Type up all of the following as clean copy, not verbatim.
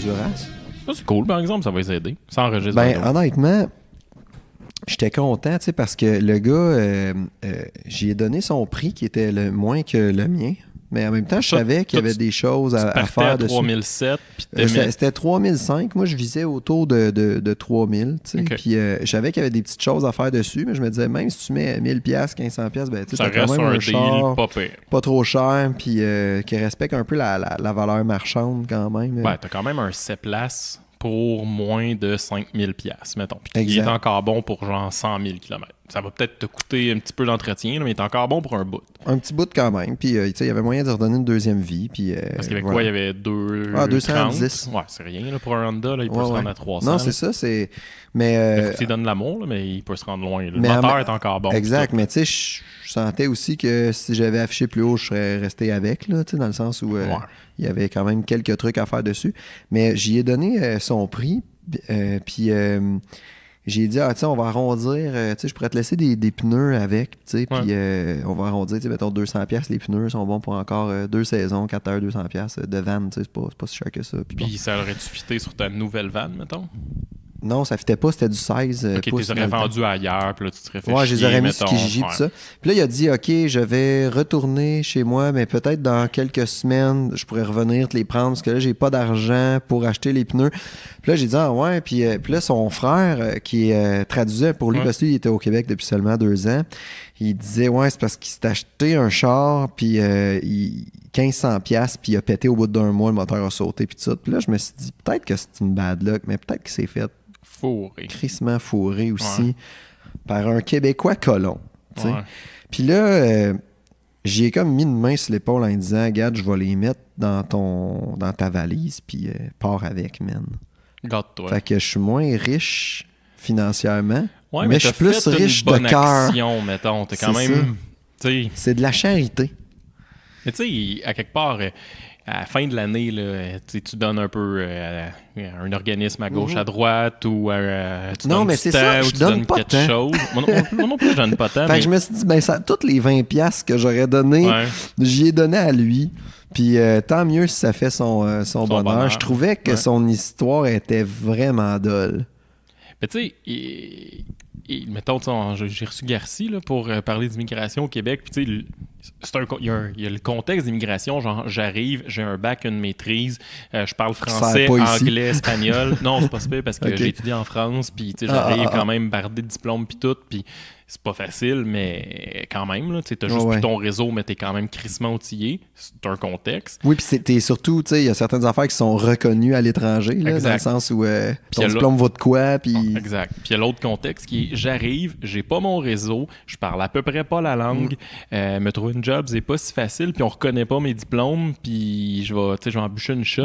Duras. Ça, c'est cool, par exemple, ça va les aider. Ça enregistre. Ben, honnêtement, j'étais content, tu sais, parce que le gars, j'y ai donné son prix qui était le moins que le mien. Mais en même temps, je savais qu'il y avait des choses à faire dessus. 3007, puis c'était 3005. Moi, je visais autour de 3000. Tu sais. Okay. Puis je savais qu'il y avait des petites choses à faire dessus, mais je me disais, même si tu mets 1000$, 1500$, ben, tu sais, ça t'as quand reste même un un deal char pas pire. pas trop cher, puis qui respecte un peu la valeur marchande quand même. Ben, t'as quand même un 7 places pour moins de 5000$, mettons. Puis il est encore bon pour genre 100 000 km. Ça va peut-être te coûter un petit peu d'entretien, mais il est encore bon pour un bout. Un petit bout quand même. Puis, tu sais, il y avait moyen de redonner une deuxième vie. Puis, parce qu'il y avait quoi? Il y avait 210. Ouais, c'est rien là, pour un Honda. Là, il peut se rendre à 300. Non, c'est ça. Mais, il faut qu'il donne de l'amour, là, mais il peut se rendre loin. Là. Le moteur est encore bon. Exact. Mais tu sais, je sentais aussi que si j'avais affiché plus haut, je serais resté avec, là, dans le sens où il y avait quand même quelques trucs à faire dessus. Mais j'y ai donné son prix. Puis... j'ai dit, on va arrondir, je pourrais te laisser des pneus avec, puis on va arrondir, mettons 200$, les pneus sont bons pour encore 2 saisons, 4 heures, 200$ de van, c'est pas si cher que ça. Puis ça aurait-tu fité sur ta nouvelle van, mettons? Non, ça fitait pas, c'était du 16 OK, tu les aurais vendus ailleurs, puis là, tu te serais fait chier, je les aurais mis sur Kijiji, tout ça. Puis là, il a dit, OK, je vais retourner chez moi, mais peut-être dans quelques semaines, je pourrais revenir te les prendre, parce que là, j'ai pas d'argent pour acheter les pneus. Puis là, j'ai dit, puis là, son frère, qui traduisait pour lui, parce qu'il était au Québec depuis seulement 2 ans, il disait, c'est parce qu'il s'est acheté un char, puis 1500$, puis il a pété au bout d'1 mois, le moteur a sauté, puis tout ça. Puis là, je me suis dit, peut-être que c'est une bad luck, mais peut-être qu'il s'est fait crissement fourré aussi par un Québécois colon. Puis là, j'y ai comme mis une main sur l'épaule en lui disant, regarde, je vais les mettre dans ta valise, puis pars avec, man. Garde-toi. Fait que je suis moins riche financièrement, mais je suis plus riche de cœur. Mettons, t'es quand même... C'est de la charité. Mais tu sais, à quelque part... à la fin de l'année, là, tu donnes un peu à un organisme à gauche, à droite, ou tu donnes mais c'est ça, je donne pas quelque chose. Moi non plus, je donne pas tant. Fait que je me suis dit, toutes les 20$ que j'aurais donné, j'y ai donné à lui. Puis tant mieux si ça fait son bonheur. Je trouvais que son histoire était vraiment dolle. Mais tu sais, mettons, j'ai reçu Garci là, pour parler d'immigration au Québec. Puis tu sais, il y a le contexte d'immigration. Genre, j'arrive, j'ai un bac, une maîtrise, je parle français, anglais, espagnol. Non, c'est pas super parce que j'ai étudié en France. Puis tu sais, j'arrive quand même bardé de diplômes puis tout. Puis c'est pas facile, mais quand même, tu as juste plus ton réseau, mais t'es quand même crissement outillé. C'est un contexte. Oui, puis t'es surtout, tu sais, il y a certaines affaires qui sont reconnues à l'étranger, là, dans le sens où ton diplôme vaut de quoi, puis... Exact. Puis il y a l'autre contexte qui est, j'arrive, j'ai pas mon réseau, je parle à peu près pas la langue, me trouver une job, c'est pas si facile, puis on reconnaît pas mes diplômes, puis je vais embûcher une shot.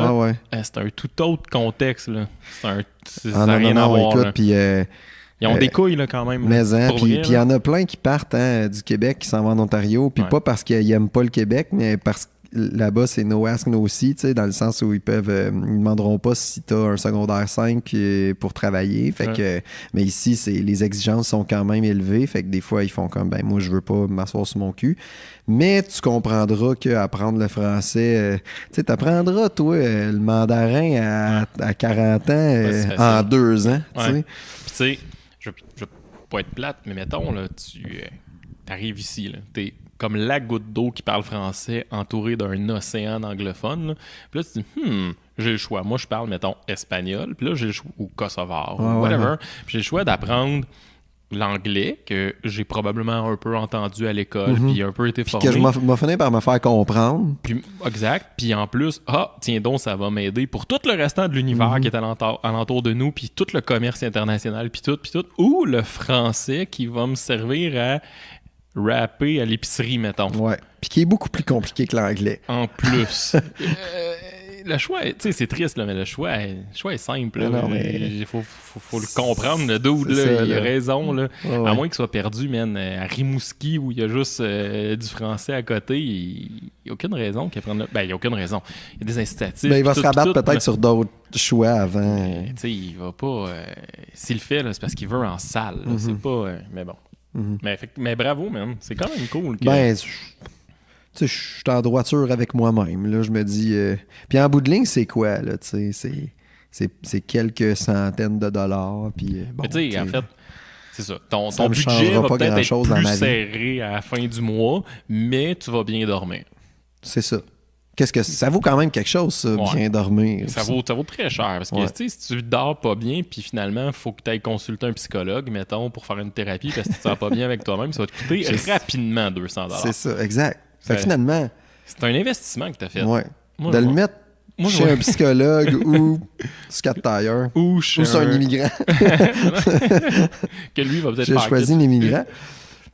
C'est un tout autre contexte, là. Ça n'a rien à voir. Écoute, puis... ils ont des couilles, là, quand même. Puis il y en a plein qui partent du Québec, qui s'en vont en Ontario. Puis pas parce qu'ils n'aiment pas le Québec, mais parce que là-bas, c'est no ask, no see, dans le sens où ils demanderont pas si tu as un secondaire 5 pour travailler. Fait que, mais ici, les exigences sont quand même élevées. Fait que des fois, ils font comme, moi, je veux pas m'asseoir sur mon cul. Mais tu comprendras qu'apprendre le français, tu apprendras, toi, le mandarin à 40 ans en 2 ans. Puis tu sais, je vais pas être plate, mais mettons, là, tu arrives ici, là, t'es comme la goutte d'eau qui parle français entourée d'un océan anglophone. Là. Puis là, tu dis, j'ai le choix. Moi, je parle, mettons, espagnol, puis là, j'ai le choix, ou kosovar, ou whatever. Puis j'ai le choix d'apprendre l'anglais, que j'ai probablement un peu entendu à l'école, puis un peu été formé. Puis que je m'a fini par me faire comprendre. Puis, exact. Puis en plus, tiens donc, ça va m'aider pour tout le restant de l'univers qui est alentour de nous, puis tout le commerce international, puis tout. Ou le français qui va me servir à rapper à l'épicerie, mettons. Ouais. Puis qui est beaucoup plus compliqué que l'anglais. En plus. Le choix, tu sais, c'est triste, là, mais le choix est simple. Il faut le comprendre, le dude, là, il a raison. Là. À moins qu'il soit perdu, man, à Rimouski, où il y a juste du français à côté, il n'y a aucune raison qu'il apprenne... il n'y a aucune raison. Il y a des incitatifs. Il va se rabattre peut-être sur d'autres choix avant. Tu sais, il va pas... s'il le fait, là, c'est parce qu'il veut en salle. Là, c'est pas... mais bon. Mais bravo, man. C'est quand même cool. Que... Tu sais, je suis en droiture avec moi-même. Là, je me dis... Puis en bout de ligne, c'est quoi, là? Tu sais, c'est quelques centaines de dollars. Puis, bon, Mais tu sais, en fait, c'est ça. Ton me budget changera va pas peut-être être grand-chose dans plus ma vie. serré à la fin du mois, mais tu vas bien dormir. c'est ça. Qu'est-ce que ça vaut quand même quelque chose, ça, Ouais. bien dormir. Ça vaut très cher. Parce que Ouais. tu sais, si tu dors pas bien, puis finalement, il faut que tu ailles consulter un psychologue, mettons, pour faire une thérapie parce que tu te sens pas bien avec toi-même, ça va te coûter rapidement 200 $. C'est ça, exact. Fait que Ouais. finalement, C'est un investissement que tu as fait. ouais, Moi, de le moi- mettre moi, chez je- un psychologue ou Scott Tire Ou ou c'est un immigrant. que lui va peut-être J'ai faire choisi l'immigrant.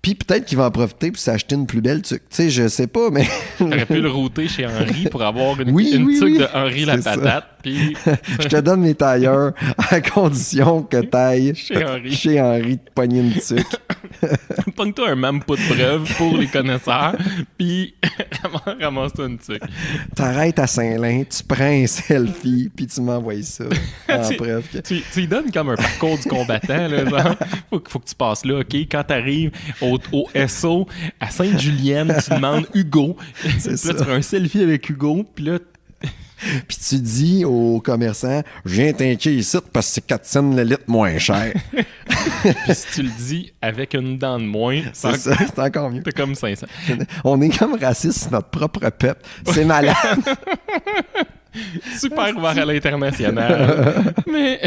Puis peut-être qu'il va en profiter pour s'acheter une plus belle tuque. Tu sais, je sais pas, mais T'aurais pu le router chez Henri pour avoir une, Oui, une oui, tuque oui. de Henri la C'est ça. patate. Puis je te donne mes tailleurs à condition que t'ailles Chez Henri. chez Henri de pogner une tuque. pogne-toi un mampo de preuve pour les connaisseurs. Puis ramasse-toi une tuque. T'arrêtes à Saint-Lin, tu prends un selfie, puis tu m'envoies ça en Tu- preuve que... Tu lui donnes comme un parcours du combattant. Là, genre, faut que tu passes là. OK, quand t'arrives au SO à Sainte-Julienne, tu demandes Hugo. Puis là, ça. tu fais un selfie avec Hugo. Puis là, Puis tu dis aux commerçants, je viens t'inquiéter ici parce que c'est 4 cents le litre moins cher. puis si tu le dis avec une dent de moins, C'est ça, c'est encore mieux. t'es comme 500. On est comme raciste sur notre propre peuple. C'est malade. Super ouvert à l'international. mais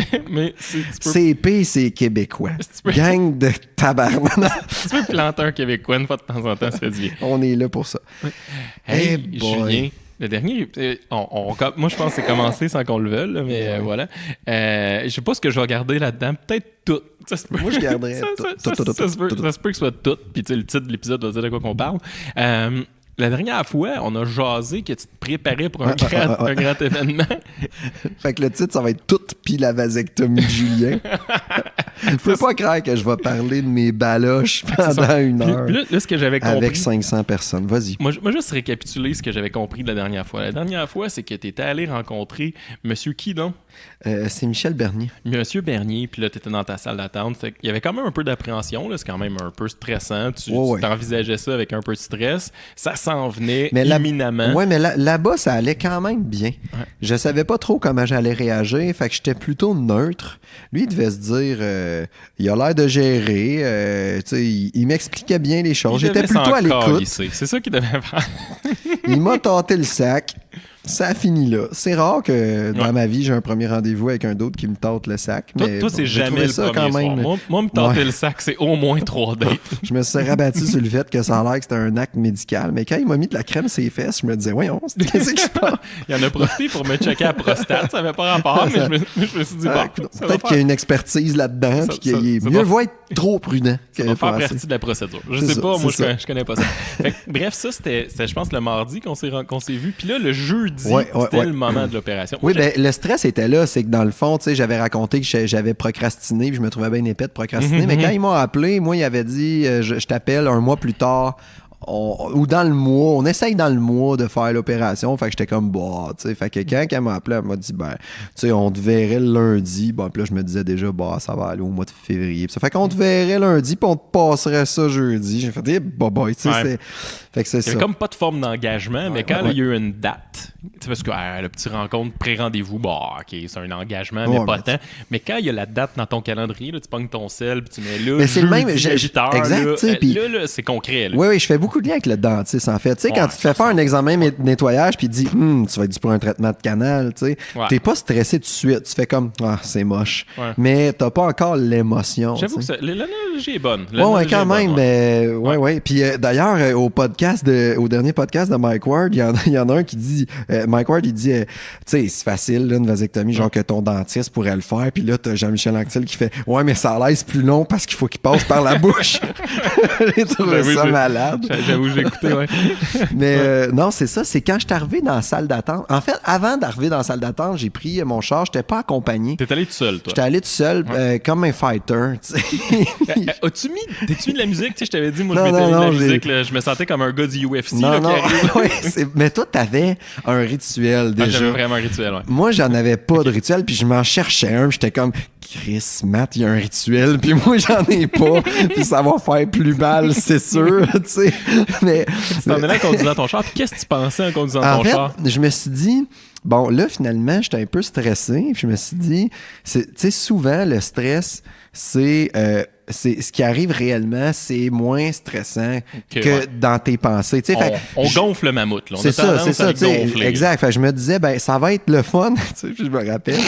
tu peux CP, c'est québécois. tu peux- Gang de tabarnak. tu peux planter un Québécois une fois de temps en temps, ça fait du bien. On est là pour ça. Hey, Eh boy. Julien, le dernier, moi je pense que c'est commencé sans qu'on le veuille, là, mais voilà. Je sais pas ce que je vais garder là-dedans. Peut-être tout. Ça se peut. Moi, je garderais ça, tout. ça- Tout, ça- tout, ça se peut- tout, tout. ça se peut que ce soit tout. Puis tu sais, le titre de l'épisode va dire de quoi qu'on parle. La dernière fois, on a jasé que tu te préparais pour un grand événement. Fait que le titre, ça va être Toute pis la vasectomie de Julien. Je peux pas croire que je vais parler de mes baloches pendant une Puis- heure puis là, ce que j'avais compris. avec 500 personnes. Vas-y. Moi, juste récapituler ce que j'avais compris de la dernière fois. La dernière fois, c'est que tu étais allé rencontrer Monsieur qui, donc? C'est Michel Bernier. Monsieur Bernier, puis là, tu étais dans ta salle d'attente. Fait qu'il y avait quand même un peu d'appréhension, là. C'est quand même un peu stressant. Tu Ouais. t'envisageais ça avec un peu de stress. Ça s'en venait Mais imminemment. Ouais, mais là-bas, ça allait quand même bien. Ouais. Je savais pas trop comment j'allais réagir, fait que j'étais plutôt neutre. Lui, il devait se dire, il a l'air de gérer, tu sais, il m'expliquait bien les choses. Il J'étais devait plutôt s'en à l'écoute. calisser. C'est ça qu'il devait faire. Il m'a tâté le sac. Ça a fini là. C'est rare que dans Ouais. ma vie, j'ai un premier rendez-vous avec un d'autre qui me tâte le sac. Toi, mais toi, bon, c'est j'ai jamais trouvé le ça premier quand soir. même. Moi, me tenter Ouais. le sac, c'est au moins 3 dates. Je me suis rabattu sur le fait que ça a l'air que c'était un acte médical. Mais quand il m'a mis de la crème sur les fesses, je me disais, voyons, qu'est-ce qui se passe? Il en a profité pour me checker la prostate. Ça n'avait pas rapport, mais je me suis dit, Ah, bon, ça va peut-être qu'il y a une expertise là-dedans, Ça- puis qu'il ça- est ça mieux va- vaut être trop prudent que Ça va faire pas partie assez. de la procédure. Je C'est sais ça, pas, moi c'est ça. je connais pas ça. Fait que, bref, ça c'était, je pense, le mardi qu'on s'est vu. Puis là, le jeudi, Ouais, c'était ouais. le moment de l'opération. Oui, ben le stress était là, c'est que dans le fond, tu sais, j'avais raconté que j'avais procrastiné, puis je me trouvais bien épais de procrastiner, mais quand ils m'ont appelé, moi, il avait dit, je t'appelle un mois plus tard, ou dans le mois, on essaye dans le mois de faire l'opération, fait que j'étais comme, bah, tu sais, fait que quand elle m'a appelé, elle m'a dit, ben, tu sais, on te verrait le lundi, bon, puis là, je me disais déjà, bah, ça va aller au mois de février, puis ça fait qu'on te verrait lundi, puis on te passerait ça jeudi, j'ai fait, boy, tu sais, Ouais. fait que c'est Il y ça. avait comme pas de forme d'engagement, mais quand ouais. il y a eu une date, tu sais, parce que le petit rencontre pré-rendez-vous, bah, ok, c'est un engagement, mais Ouais, pas mais tant. Mais quand il y a la date dans ton calendrier, là, tu pognes ton sel, puis tu mets là, Mais c'est le même, jeudi à 8 heures, exact, là, tu sais, puis- là, c'est concret. Là. Oui, oui, je fais beaucoup de liens avec le dentiste, en fait. Tu sais, quand Ouais, tu te fais faire un examen de nettoyage, puis il dit, tu vas être dû pour un traitement de canal, tu sais, Ouais. t'es pas stressé tout de suite. Tu fais comme, ah, c'est moche. Ouais. Mais t'as pas encore l'émotion. J'avoue que tu sais. l'analogie est bonne. Ouais, L'analogie quand est bonne, même, ouais. ben, ouais. Puis d'ailleurs, au dernier podcast de Mike Ward, il y en a un qui dit, Mike Ward, il dit, tu sais, c'est facile, là, une vasectomie, genre que ton dentiste pourrait le faire. Puis là, t'as Jean-Michel Anctil qui fait, ouais, mais ça a l'air plus long parce qu'il faut qu'il passe par la bouche. J'ai trouvé J'avoue, ça malade. J'avoue, j'ai écouté, ouais. Mais non, c'est ça. C'est quand je suis arrivé dans la salle d'attente. En fait, avant d'arriver dans la salle d'attente, j'ai pris mon char. J'étais pas accompagné. T'es allé tout seul, toi. J'étais allé tout seul, comme un fighter. Tu sais. T'es-tu mis de la musique? Tu sais, je t'avais dit, moi, Non, je m'étais mis de la non, j'ai- musique. Là, je me sentais comme un gars du UFC là, non, qui non. arrive. Ouais, mais toi, t'avais un rituel Ah, déjà. j'avais vraiment un rituel, ouais. Moi, j'en avais pas de rituel, puis je m'en cherchais un. Puis j'étais comme, Chris, Matt, il y a un rituel, puis moi, j'en ai pas, puis ça va faire plus mal, c'est sûr, tu sais. Mais Tu t'en es là en conduisant ton char, puis qu'est-ce que tu pensais en conduisant ton char? Je me suis dit, bon, là, finalement, j'étais un peu stressé, puis je me suis dit, tu sais, souvent, le stress, c'est ce qui arrive réellement, c'est moins stressant que dans tes pensées. On gonfle le mammouth. Là. C'est ça. Exact. Fait que je me disais, ben ça va être le fun. Puis je me rappelle.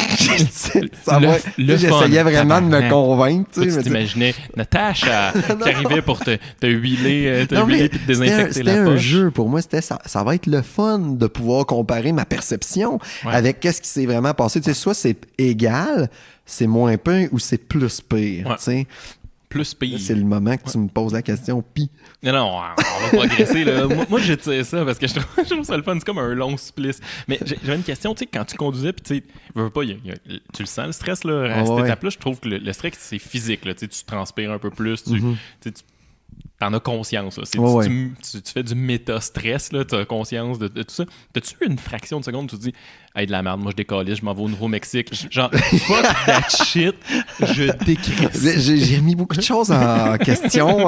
J'essayais vraiment de me convaincre. Tu t'imaginais Natacha qui arrivait pour te huiler et te désinfecter la poche. C'était un jeu. Pour moi, ça va être le fun de pouvoir comparer ma perception avec qu'est-ce qui s'est vraiment passé. Tu sais, soit c'est égal, c'est moins pire ou c'est plus pire. Tu sais. Plus pire. Là, c'est le moment que tu me poses la question pis. Non, on va progresser. Là. Moi, je tire ça parce que je trouve ça le fun. C'est comme un long supplice. Mais j'avais une question. Tu sais, quand tu conduisais, puis tu sais, tu le sens, le stress, là, à cette étape-là. Je trouve que le stress, c'est physique. Là, tu transpires un peu plus. Tu t'en as conscience. Là. Tu fais du méta-stress. Tu as conscience de tout ça. T'as-tu eu une fraction de seconde où tu te dis hey, de la merde, moi je décalise, je m'en vais au Nouveau-Mexique. Genre, fuck that shit, je décrisse. J'ai remis beaucoup de choses en question,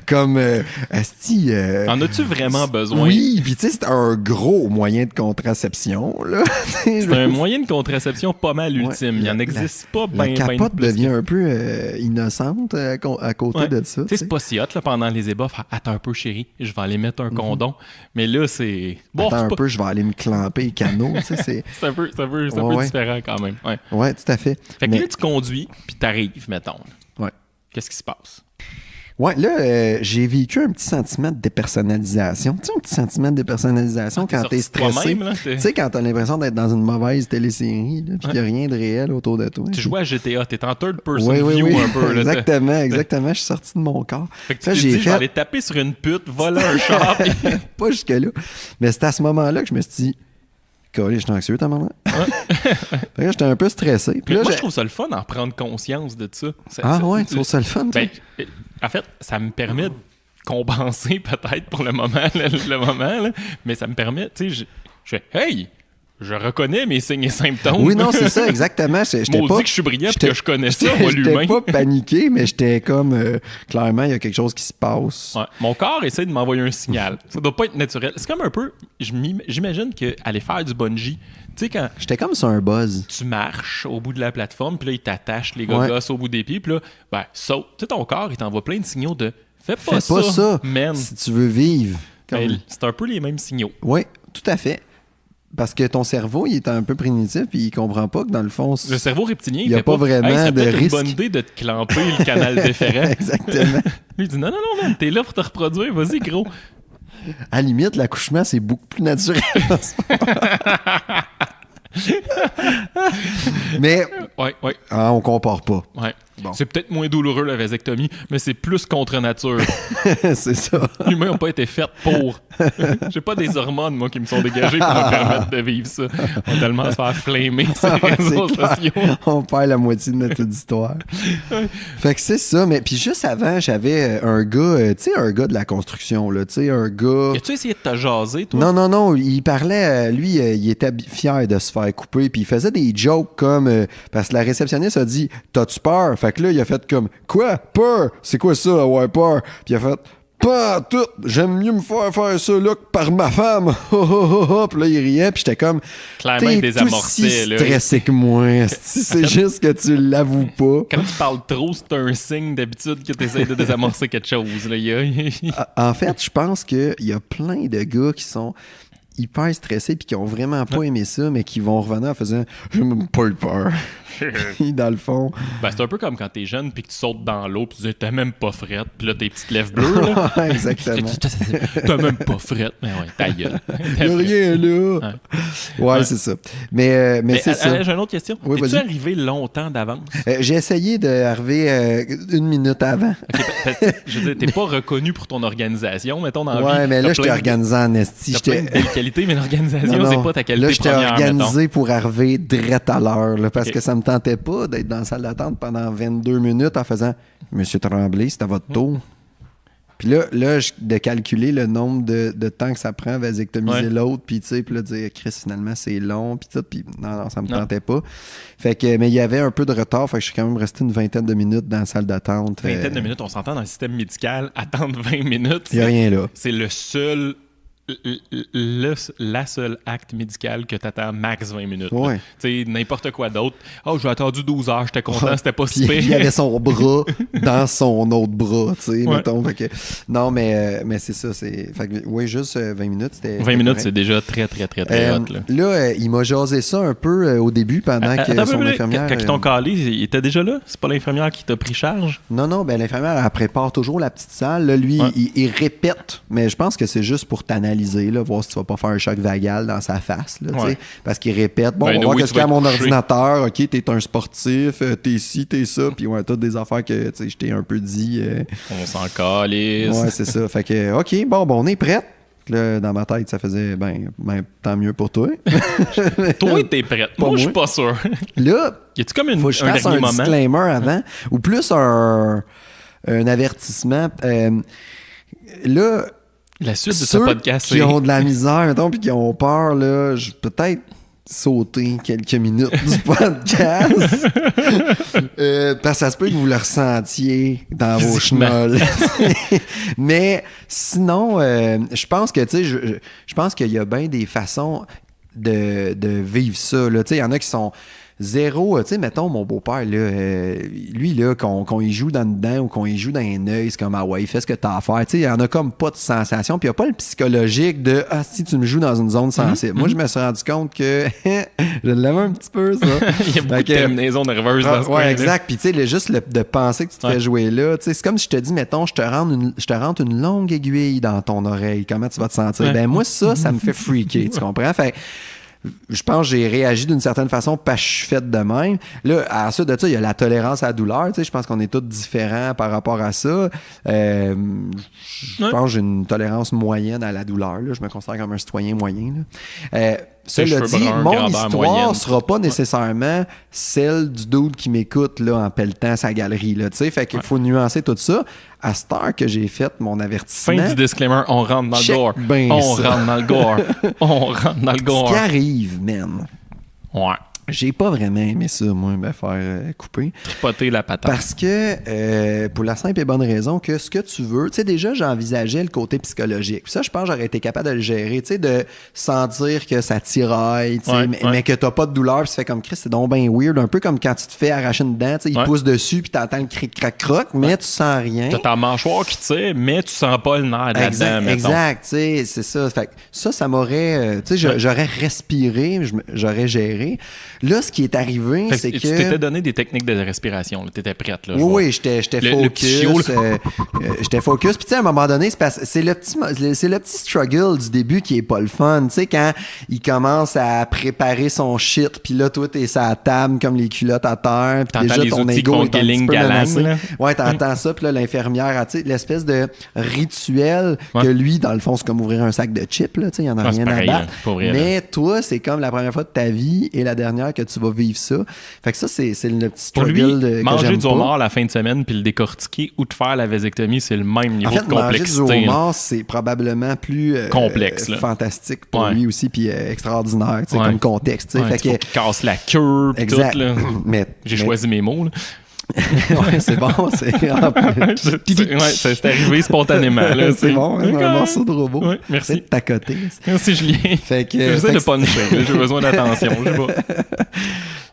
comme, en as-tu vraiment besoin? Oui, puis tu sais, c'est un gros moyen de contraception, là. C'est un moyen de contraception pas mal ultime. Il n'en existe pas bien. La capote devient un peu innocente à côté de ça. Tu sais, c'est pas si hot, là, pendant les ébats. Attends un peu, chérie, je vais aller mettre un condom. Mais là, c'est... Bon, attends un peu, je vais aller me clamper les canaux, tu sais, c'est un peu différent quand même. Ouais, tout à fait. Fait que là, tu conduis, puis t'arrives, mettons. Ouais. Qu'est-ce qui se passe? Ouais, là, j'ai vécu un petit sentiment de dépersonnalisation. Tu sais, un petit sentiment de dépersonnalisation quand t'es stressé. Tu sais, quand t'as l'impression d'être dans une mauvaise télésérie, puis qu'il n'y a rien de réel autour de toi. Tu jouais à GTA, t'es en third person view un peu. Là, exactement. Je suis sorti de mon corps. Fait que tu t'es dit, je vais aller taper sur une pute, voler un char. Pas jusque-là. Mais c'est à ce moment-là que je me suis dit, je suis anxieux, t'as moment. J'étais un peu stressé. Puis là, moi, je trouve ça le fun d'en prendre conscience de ça. Ouais, tu trouves ça le fun? En fait, ça me permet de compenser peut-être pour le moment, mais ça me permet, tu sais, je fais « Hey! Je reconnais mes signes et symptômes. » Oui, non, c'est ça, exactement. Maudit que je suis brillant et que je connais ça, moi, l'humain. J'étais pas paniqué, mais j'étais comme... clairement, il y a quelque chose qui se passe. Ouais. Mon corps essaie de m'envoyer un signal. Ça doit pas être naturel. C'est comme un peu... J'imagine qu'aller faire du bungee... Tu sais, quand... J'étais comme sur un buzz. Tu marches au bout de la plateforme, puis là, il t'attache les gogos au bout des pieds, puis là, saute. Tu sais, ton corps, il t'envoie plein de signaux de « Fais pas ça, man. » Si tu veux vivre. C'est un peu les mêmes signaux. Oui, tout à fait. Parce que ton cerveau, il est un peu primitif puis il comprend pas que dans le fond... Le cerveau reptilien, il n'y a pas vraiment de risque. C'est une bonne idée de te clamper le canal déférent. Exactement. Lui, il dit non, man, t'es là pour te reproduire, vas-y, gros. À la limite, l'accouchement, c'est beaucoup plus naturel. Mais on compare pas. Ouais. Bon. C'est peut-être moins douloureux la vasectomie, mais c'est plus contre nature. C'est ça. L'humain n'a pas été fait pour. J'ai pas des hormones, moi, qui me sont dégagées pour me permettre de vivre ça. On va tellement se faire flammer sur les réseaux sociaux. On perd la moitié de notre histoire. Fait que c'est ça. Mais puis juste avant, j'avais un gars, tu sais, un gars de la construction, là, tu sais, un gars... As-tu essayé de te jaser, toi? Non. Il parlait, lui, il était fier de se faire couper, puis il faisait des jokes comme... parce que la réceptionniste a dit « T'as-tu peur? » Fait que là, il a fait comme « Quoi? Peur? C'est quoi ça, avoir peur? » Puis il a fait « Pas tout! J'aime mieux me faire ça là que par ma femme! » Puis là, il riait, puis j'étais comme « Clairement, il désamorçait. T'es aussi stressé que moi. C'est juste que tu l'avoues pas. » Quand tu parles trop, c'est un signe d'habitude que tu essaies de désamorcer quelque chose. Là. En fait, je pense qu'il y a plein de gars qui sont hyper stressés puis qui ont vraiment pas aimé ça, mais qui vont revenir en faisant « J'ai même pas eu peur. » Dans le fond. C'est un peu comme quand t'es jeune puis que tu sautes dans l'eau puis tu dis t'as même pas frette puis là tes petites lèvres bleues là. Exactement. T'as même pas frette. Mais ouais, ta gueule. Y'a rien là. Ouais, c'est ça. Mais c'est ça. J'ai une autre question. Oui, es-tu arrivé longtemps d'avance? J'ai essayé d'arriver 1 minute avant. Okay, je veux dire, t'es pas reconnu pour ton organisation, mettons, dans la vie. Ouais, mais là, j'étais organisé en esti. T'as plein de belles qualités, mais l'organisation, c'est pas ta qualité là, j'étais première, organisé mettons. pour arriver direct à l'heure, là, parce que ça me tentait pas d'être dans la salle d'attente pendant 22 minutes en faisant « Monsieur Tremblay, c'est à votre tour. » Puis là de calculer le nombre de temps que ça prend à vasectomiser l'autre, puis tu sais, puis là, dire, Chris, finalement, c'est long, puis tout, puis non, ça me tentait pas. Fait que, mais il y avait un peu de retard, fait que je suis quand même resté une vingtaine de minutes dans la salle d'attente. Vingtaine de minutes, on s'entend dans le système médical, attendre 20 minutes. Il n'y a rien là. C'est le seul... la seule acte médical que t'attends max 20 minutes. Ouais. Tu sais, n'importe quoi d'autre. Oh, j'ai attendu 12 heures, j'étais content, c'était pas si pire. Il y avait son bras dans son autre bras, tu sais, mettons. Fait que, non, mais c'est ça. Fait que, oui, juste 20 minutes, c'était 20 minutes, c'est déjà très, très, très, très hot. Là, il m'a jasé ça un peu au début pendant que son infirmière... Quand ils t'ont calé, il était déjà là? C'est pas l'infirmière qui t'a pris charge? Non, ben l'infirmière, elle prépare toujours la petite salle. Là, lui, il répète, mais je pense que c'est juste pour t'analyser, là, voir si tu vas pas faire un choc vagal dans sa face, là, parce qu'il répète, bon, on va voir qu'est-ce qu'il y a à mon ordinateur, ok, t'es un sportif, t'es ci, t'es ça, puis ouais, toutes des affaires que, tu sais, je t'ai un peu dit. On s'en calisse. Ouais, c'est ça, fait que, ok, bon, on est prêt. Là, dans ma tête, ça faisait, ben tant mieux pour toi. Toi, t'es prête. Moi, je suis pas sûr. Là, y a-tu comme faut que je fasse un disclaimer avant, ou plus un avertissement. Là, la suite de ce podcast, qui ont de la misère, mettons, puis qui ont peur, là, je peux peut-être sauter quelques minutes du podcast. Parce que ça se peut que vous le ressentiez dans vos chenolles. Mais sinon, je pense que, tu sais, je pense qu'il y a bien des façons de vivre ça, là. Tu sais, il y en a qui sont... Zéro, tu sais, mettons, mon beau-père, là, lui, là, qu'on y joue dans le dent ou qu'on y joue dans un œil, c'est comme, ah ouais, fais ce que t'as à faire. Tu sais, il y en a comme pas de sensation. Puis il n'y a pas le psychologique de, ah, si tu me joues dans une zone sensible. Moi, je me suis rendu compte que je l'aime un petit peu, ça. Il y a beaucoup de terminaisons nerveuses dans ce ouais, exact. Puis, tu sais, juste de penser que tu te fais jouer là, tu sais, c'est comme si je te dis, mettons, je te rentre une longue aiguille dans ton oreille. Comment tu vas te sentir? Ben, moi, ça me fait freaker, tu comprends? Fait je pense que j'ai réagi d'une certaine façon parce que je suis fait de même. Là, ensuite de ça, il y a la tolérance à la douleur. Tu sais, je pense qu'on est tous différents par rapport à ça. Je pense que j'ai une tolérance moyenne à la douleur. Là. Je me considère comme un citoyen moyen. Cela dit, mon histoire ne sera pas nécessairement celle du dude qui m'écoute là, en pelletant sa galerie. Là, fait qu'il faut nuancer tout ça. À cette heure que j'ai fait mon avertissement... Fin du disclaimer, on rentre dans le gore. On rentre dans le gore. On rentre dans le gore. Ce qui arrive, man. Ouais. J'ai pas vraiment aimé ça, moi, me faire couper. Tripoter la patate. Parce que, pour la simple et bonne raison que ce que tu veux... Tu sais, déjà, j'envisageais le côté psychologique. Puis ça, je pense que j'aurais été capable de le gérer. Tu sais, de sentir que ça tiraille, tu sais, mais que t'as pas de douleur. Puis ça fait comme, Chris, c'est donc bien weird. Un peu comme quand tu te fais arracher une dent, tu sais, il pousse dessus, puis t'entends le cric-crac-croc, mais tu sens rien. T'as ta mâchoire qui tire, mais tu sens pas le nerf de la dent, exact, tu sais, c'est ça. Fait que ça m'aurait... tu sais, j'aurais respiré, j'aurais géré. Là, ce qui est arrivé, c'est que... Tu t'étais donné des techniques de respiration. Tu étais prête. Là, oui, j'étais focus. J'étais focus. Puis, tu sais, à un moment donné, c'est le petit struggle du début qui est pas le fun. Tu sais, quand il commence à préparer son shit, puis là, toi, t'es sur la table comme les culottes à terre. Puis déjà, ton ego est un petit peu menacé. Ouais, t'entends ça. Puis là, l'infirmière, tu sais, l'espèce de rituel que lui, dans le fond, c'est comme ouvrir un sac de chips. Tu sais, il y en a rien à battre. Mais toi, c'est comme la première fois de ta vie et la dernière que tu vas vivre ça. Fait que ça, c'est le petit struggle que j'aime pas. Manger du homard la fin de semaine puis le décortiquer ou de faire la vasectomie, c'est le même niveau de complexité. Manger du homard, c'est probablement plus complexe, fantastique pour lui aussi, puis extraordinaire, comme contexte. Fait que casse la queue, exact. Tout, là. J'ai choisi mes mots, là. Ouais, c'est bon. C'est arrivé spontanément. Là, c'est bon, un morceau de robot. Ouais, merci. C'est de ta côté. Merci, Julien. Fait que, j'essaie de puncher. J'ai besoin d'attention.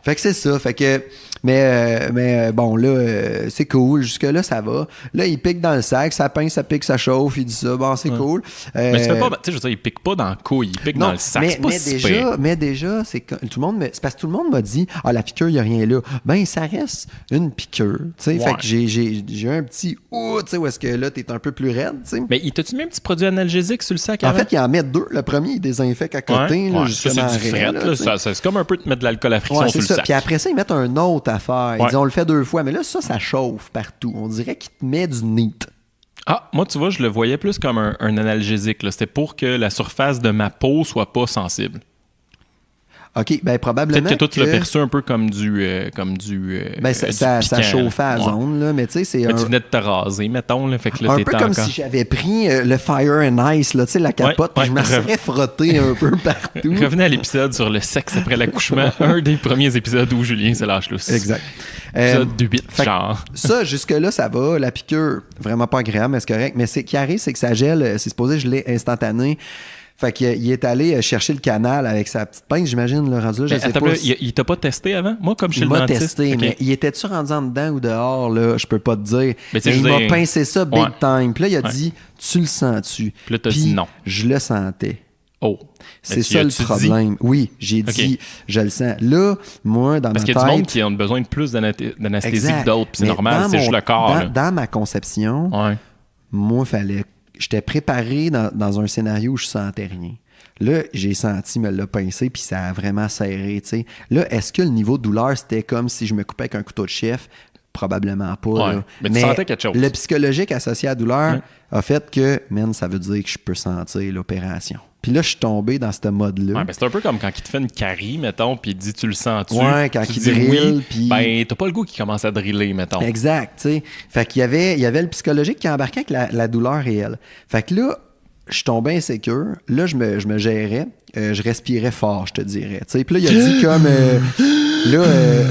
Fait que c'est ça. Fait que... Mais bon, là, c'est cool. Jusque-là, ça va. Là, il pique dans le sac. Ça pince, ça pique, ça chauffe. Il dit ça. Bon, c'est cool. Mais ça fait pas... Tu sais, je veux dire, il pique pas dans le couille. Il pique dans le sac. C'est pas si pire. Mais déjà, c'est parce que tout le monde m'a dit, ah, la piqûre, il n'y a rien là. Ben, ça reste une piqûre. Tu sais, fait que j'ai un petit tu sais, où est-ce que là, t'es un peu plus raide, tu sais. Mais il t'a-tu mis un petit produit analgésique sur le sac? En fait, il en met deux. Le premier, il désinfecte à côté. C'est du fret. C'est comme un peu de mettre de l'alcool à friction sur le sac. Puis après ça, ils mettent un autre affaire. Ils disent, on le fait 2 fois. Mais là, ça chauffe partout. On dirait qu'il te met du neat. Ah, moi, tu vois, je le voyais plus comme un analgésique. Là. C'était pour que la surface de ma peau soit pas sensible. OK, ben probablement Peut-être que toi, tu l'as perçu un peu comme du ça chauffait à la ouais. zone, là, mais tu sais, c'est Mais tu venais de te raser, mettons, là, fait que là, un t'étais peu comme encore... si j'avais pris le Fire and Ice, là, tu sais, la capote, puis je me serais frotté un peu partout. Revenez à l'épisode sur le sexe après l'accouchement, un des premiers épisodes où Julien se lâche lousse. Exact. Épisode du 8, genre. Ça, jusque-là, ça va. La piqûre, vraiment pas agréable, mais c'est correct. Mais ce qui arrive, c'est que ça gèle, c'est supposé geler instantané. Fait qu'il est allé chercher le canal avec sa petite pince, j'imagine, le rendu là. Je sais pas. Il t'a pas testé avant? Moi, comme chez le dentiste. Il m'a testé, okay. mais il était-tu rendu en dedans ou dehors, là? Je peux pas te dire. Mais il m'a pincé ça big time. Puis là, il a dit, tu le sens-tu? Puis là, t'as dit non. Je le sentais. Oh. C'est ça le problème. Dit? Oui, j'ai dit, je le sens. Là, moi, dans ma tête... Parce qu'il y a du monde qui a besoin de plus d'anesthésie que d'autres, puis c'est normal, c'est juste le corps. Dans ma conception, moi, j'étais préparé dans un scénario où je sentais rien. Là, j'ai senti, me l'a pincé, puis ça a vraiment serré, tu sais. Là, est-ce que le niveau de douleur, c'était comme si je me coupais avec un couteau de chef? Probablement pas. Ouais, là. mais tu sentais quelque chose. Le psychologique associé à la douleur a fait que, ça veut dire que je peux sentir l'opération. Puis là, je suis tombé dans ce mode-là. Ouais, ben c'est un peu comme quand il te fait une carie, mettons, puis il dit tu le sens-tu? Ouais, quand il drille, puis... Ben, t'as pas le goût qu'il commence à driller, mettons. Exact, tu sais. Fait qu'il y avait le psychologique qui embarquait avec la douleur réelle. Fait que là, je suis tombé insécure. Là, je me gérais. Je respirais fort, je te dirais. T'sais. Puis là, il a dit comme...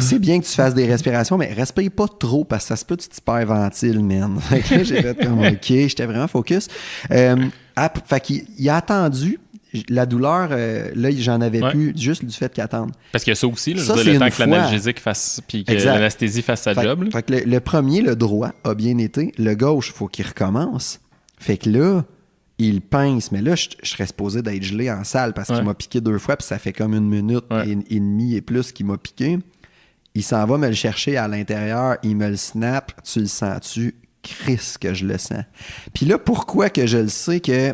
c'est bien que tu fasses des respirations, mais respire pas trop parce que ça se peut que tu t'hyperventiles, man. Fait que là, j'ai fait comme OK, j'étais vraiment focus. Fait qu'il a attendu. La douleur, là, j'en avais plus juste du fait qu'il attende. Parce qu'il y a ça aussi, là, je veux dire, le temps que l'analgésique fasse, puis que l'anesthésie fasse sa job. Fait que le premier, le droit, a bien été. Le gauche, il faut qu'il recommence. Fait que là, il pince. Mais là, je serais supposé d'être gelé en salle parce qu'il m'a piqué 2 fois, puis ça fait comme 1 minute et demie et plus qu'il m'a piqué. Il s'en va me le chercher à l'intérieur, il me le snap. Tu le sens-tu? Christ que je le sens. Puis là, pourquoi que je le sais que...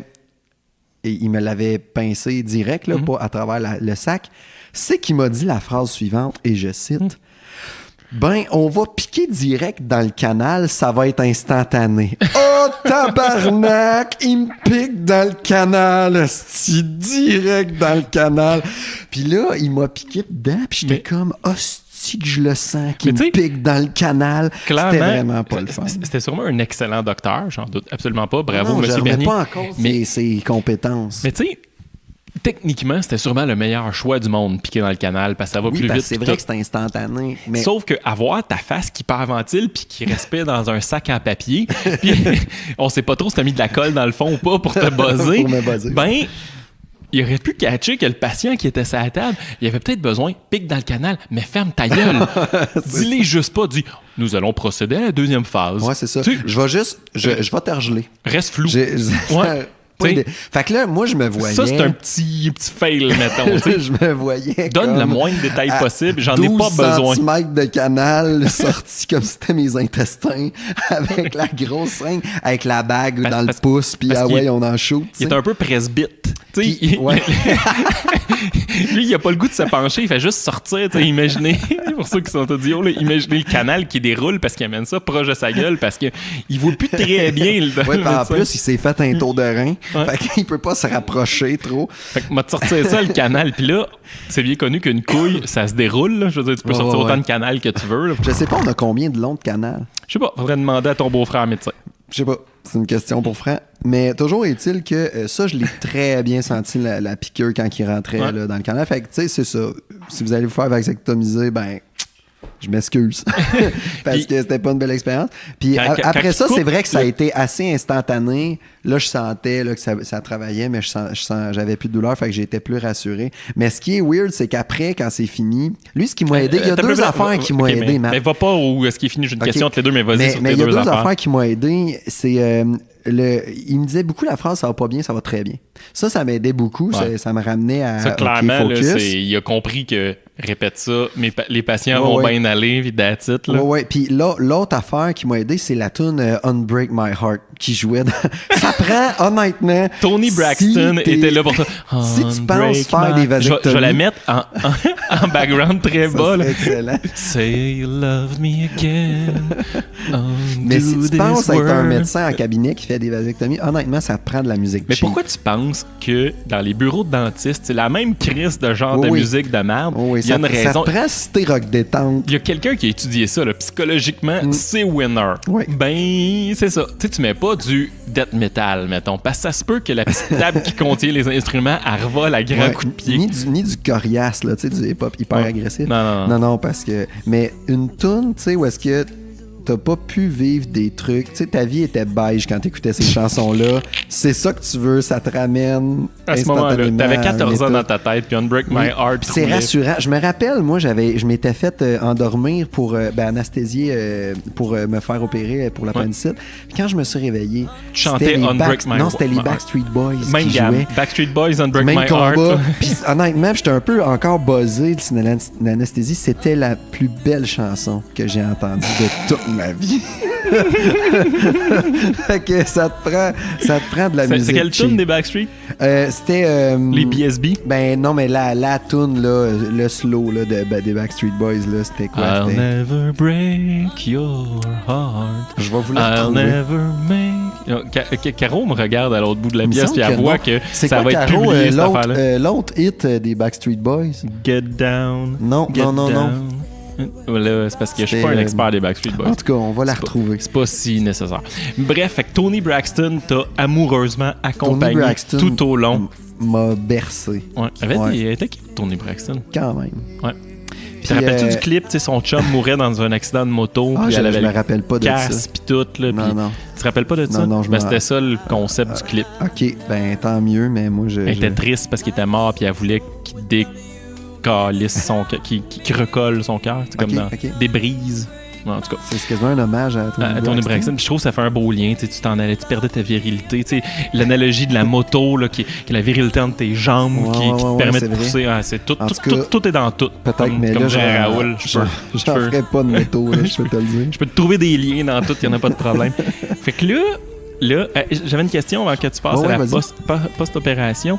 Et il me l'avait pincé direct, là, pas à travers le sac, c'est qu'il m'a dit la phrase suivante, et je cite, ben, on va piquer direct dans le canal, ça va être instantané. Oh, tabarnak! Il me pique dans le canal, hostie, direct dans le canal. Puis là, il m'a piqué dedans, puis j'étais comme, hostie, que je le sens, qu'il me pique dans le canal. C'était vraiment pas le fun. C'était sûrement un excellent docteur, j'en doute absolument pas. Bravo, non, M. Bernier. Pas en cause ses compétences. Mais tu sais, techniquement, c'était sûrement le meilleur choix du monde, piquer dans le canal, parce que ça va plus vite. C'est vrai que c'est instantané. Mais... Sauf qu'avoir ta face qui hyperventile puis qui respire dans un sac en papier, puis on sait pas trop si t'as mis de la colle dans le fond ou pas pour te buzzer. Pour me buzzer. Ben, il aurait pu catcher que le patient qui était sur la table, il avait peut-être besoin, pique dans le canal, mais ferme ta gueule. Dis-les juste pas, dis, nous allons procéder à la deuxième phase. Ouais, c'est ça. Je vais te regeler. Reste flou. Ouais. Fait que là, moi, je me voyais... Ça, c'est un petit fail, mettons. Je me voyais donne le moins de détails possible, j'en ai pas besoin. 12 cm de canal sorti comme si c'était mes intestins, avec la grosse seringue, avec la bague dans le pouce, puis on en shoot. Il est un peu presbyte. Ouais. Lui, il a pas le goût de se pencher, il fait juste sortir, imaginez, pour ceux qui sont audio, là, imaginez le canal qui déroule parce qu'il amène ça proche de sa gueule parce qu'il voit plus très bien. En plus, il s'est fait un tour de rein. Fait qu'il peut pas se rapprocher trop. Fait que m'a sorti ça, le canal. Puis là, c'est bien connu qu'une couille, ça se déroule. Là. Je veux dire, tu peux sortir autant de canal que tu veux. Là. Je sais pas, on a combien de long de canal? Je sais pas, faudrait demander à ton beau-frère médecin. Je sais pas, c'est une question pour Franck. Mais toujours est-il que ça, je l'ai très bien senti, la piqûre, quand il rentrait là, dans le canal. Fait que, tu sais, c'est ça. Si vous allez vous faire vasectomiser, ben... Je m'excuse. Parce que c'était pas une belle expérience. Puis après ça, c'est vrai que ça a été assez instantané. Là, je sentais là, que ça travaillait, mais j'avais plus de douleur, fait que j'étais plus rassuré. Mais ce qui est weird, c'est qu'après, quand c'est fini, lui, ce qui m'a aidé, il y a 2 affaires qui m'ont aidé, Matt. Mais va pas où est-ce qu'il est fini, j'ai une question entre les deux, mais vas-y sur tes 2 affaires. Mais il y a 2 affaires qui m'ont aidé. C'est il me disait beaucoup la phrase « ça va pas bien, ça va très bien ». Ça m'aidait beaucoup. Ouais. Ça me ramenait à ça, clairement, là, il a compris que répète ça, mais les patients vont bien aller, puis that's it, là. Ouais. Puis l'autre affaire qui m'a aidé, c'est la tune Unbreak My Heart qui jouait dans... Ça prend, honnêtement... Tony Braxton était là pour ça. Si tu penses faire des vasectomies... Je vais la mettre en background très bas. C'est excellent. Say you love me again. Mais si tu penses être un médecin en cabinet qui fait des vasectomies. Honnêtement, ça te prend de la musique Mais cheap. pourquoi tu penses que dans les bureaux de dentistes, c'est la même crise de genre de musique de merde? Oui, il y a une raison. Ça te prend si t'es rock détente. Il y a quelqu'un qui a étudié ça, là, psychologiquement, c'est winner. Oui. Ben, c'est ça. Tu mets pas du death metal, mettons, parce que ça se peut que la petite table qui contient les instruments, elle revole à grands coups de pied. Ni du coriace, là, tu sais, du hip-hop hyper agressif. Non, parce que... Mais une toune, tu sais, où est-ce que t'as pas pu vivre des trucs... Tu sais, ta vie était beige quand t'écoutais ces chansons-là. C'est ça que tu veux, ça te ramène à ce moment-là. T'avais 14 ans dans ta tête, puis Unbreak My Heart. C'est rassurant. Je me rappelle, moi, je m'étais fait endormir pour anesthésier pour me faire opérer pour l'appendicite. Puis quand je me suis réveillé, tu chantais Unbreak My Heart. Non, c'était les Backstreet Boys qui jouaient. Backstreet Boys, Unbreak My combat. Heart. Puis honnêtement, j'étais un peu encore buzzé de l'anesthésie. C'était la plus belle chanson que j'ai entendue de toute ma vie. Fait que ça te prend de la musique. C'est quelle tune des Backstreet? C'était... les BSB? Ben non, mais la tune, là, le slow là, des Backstreet Boys, là, c'était quoi? I'll never break your heart. Je vais vous la I'll retrouver. never make... Caro me regarde à l'autre bout de la pièce et elle voit que c'est ça quoi, va être Caro, publié, cette affaire-là. l'autre hit des Backstreet Boys? Get down. Non. Là, c'est parce que je suis pas un expert des Backstreet Boys. En tout cas, on va la retrouver. C'est pas si nécessaire. Bref, fait que Toni Braxton t'a amoureusement accompagné tout au long. M'a bercé. Ouais. Elle était qui, Toni Braxton? Quand même. Ouais. Te rappelles-tu du clip? Tu sais, son chum mourait dans un accident de moto. Ah, puis elle avait je me rappelle pas de ça. Casse pis tout. Là, non. Tu te rappelles pas de ça? Non, c'était ça le concept du clip. OK, ben tant mieux, mais moi, Elle était triste parce qu'il était mort puis elle voulait qu'il décalisse son cœur, qu'il recolle son cœur. C'est comme dans des brises. En tout cas. C'est quasiment un hommage à Toni Braxton. Puis je trouve que ça fait un beau lien. Tu t'en allais, tu perdais ta virilité. T'sais, l'analogie de la moto, là, qui est la virilité entre tes jambes, qui te permet de pousser. C'est tout est dans tout. Peut-être, mais comme là, Raoul, j'en ferais pas de moto, là, je peux te le dire. Je peux te trouver des liens dans tout, il n'y en a pas de problème. Fait que là, j'avais une question avant que tu passes à la post-opération.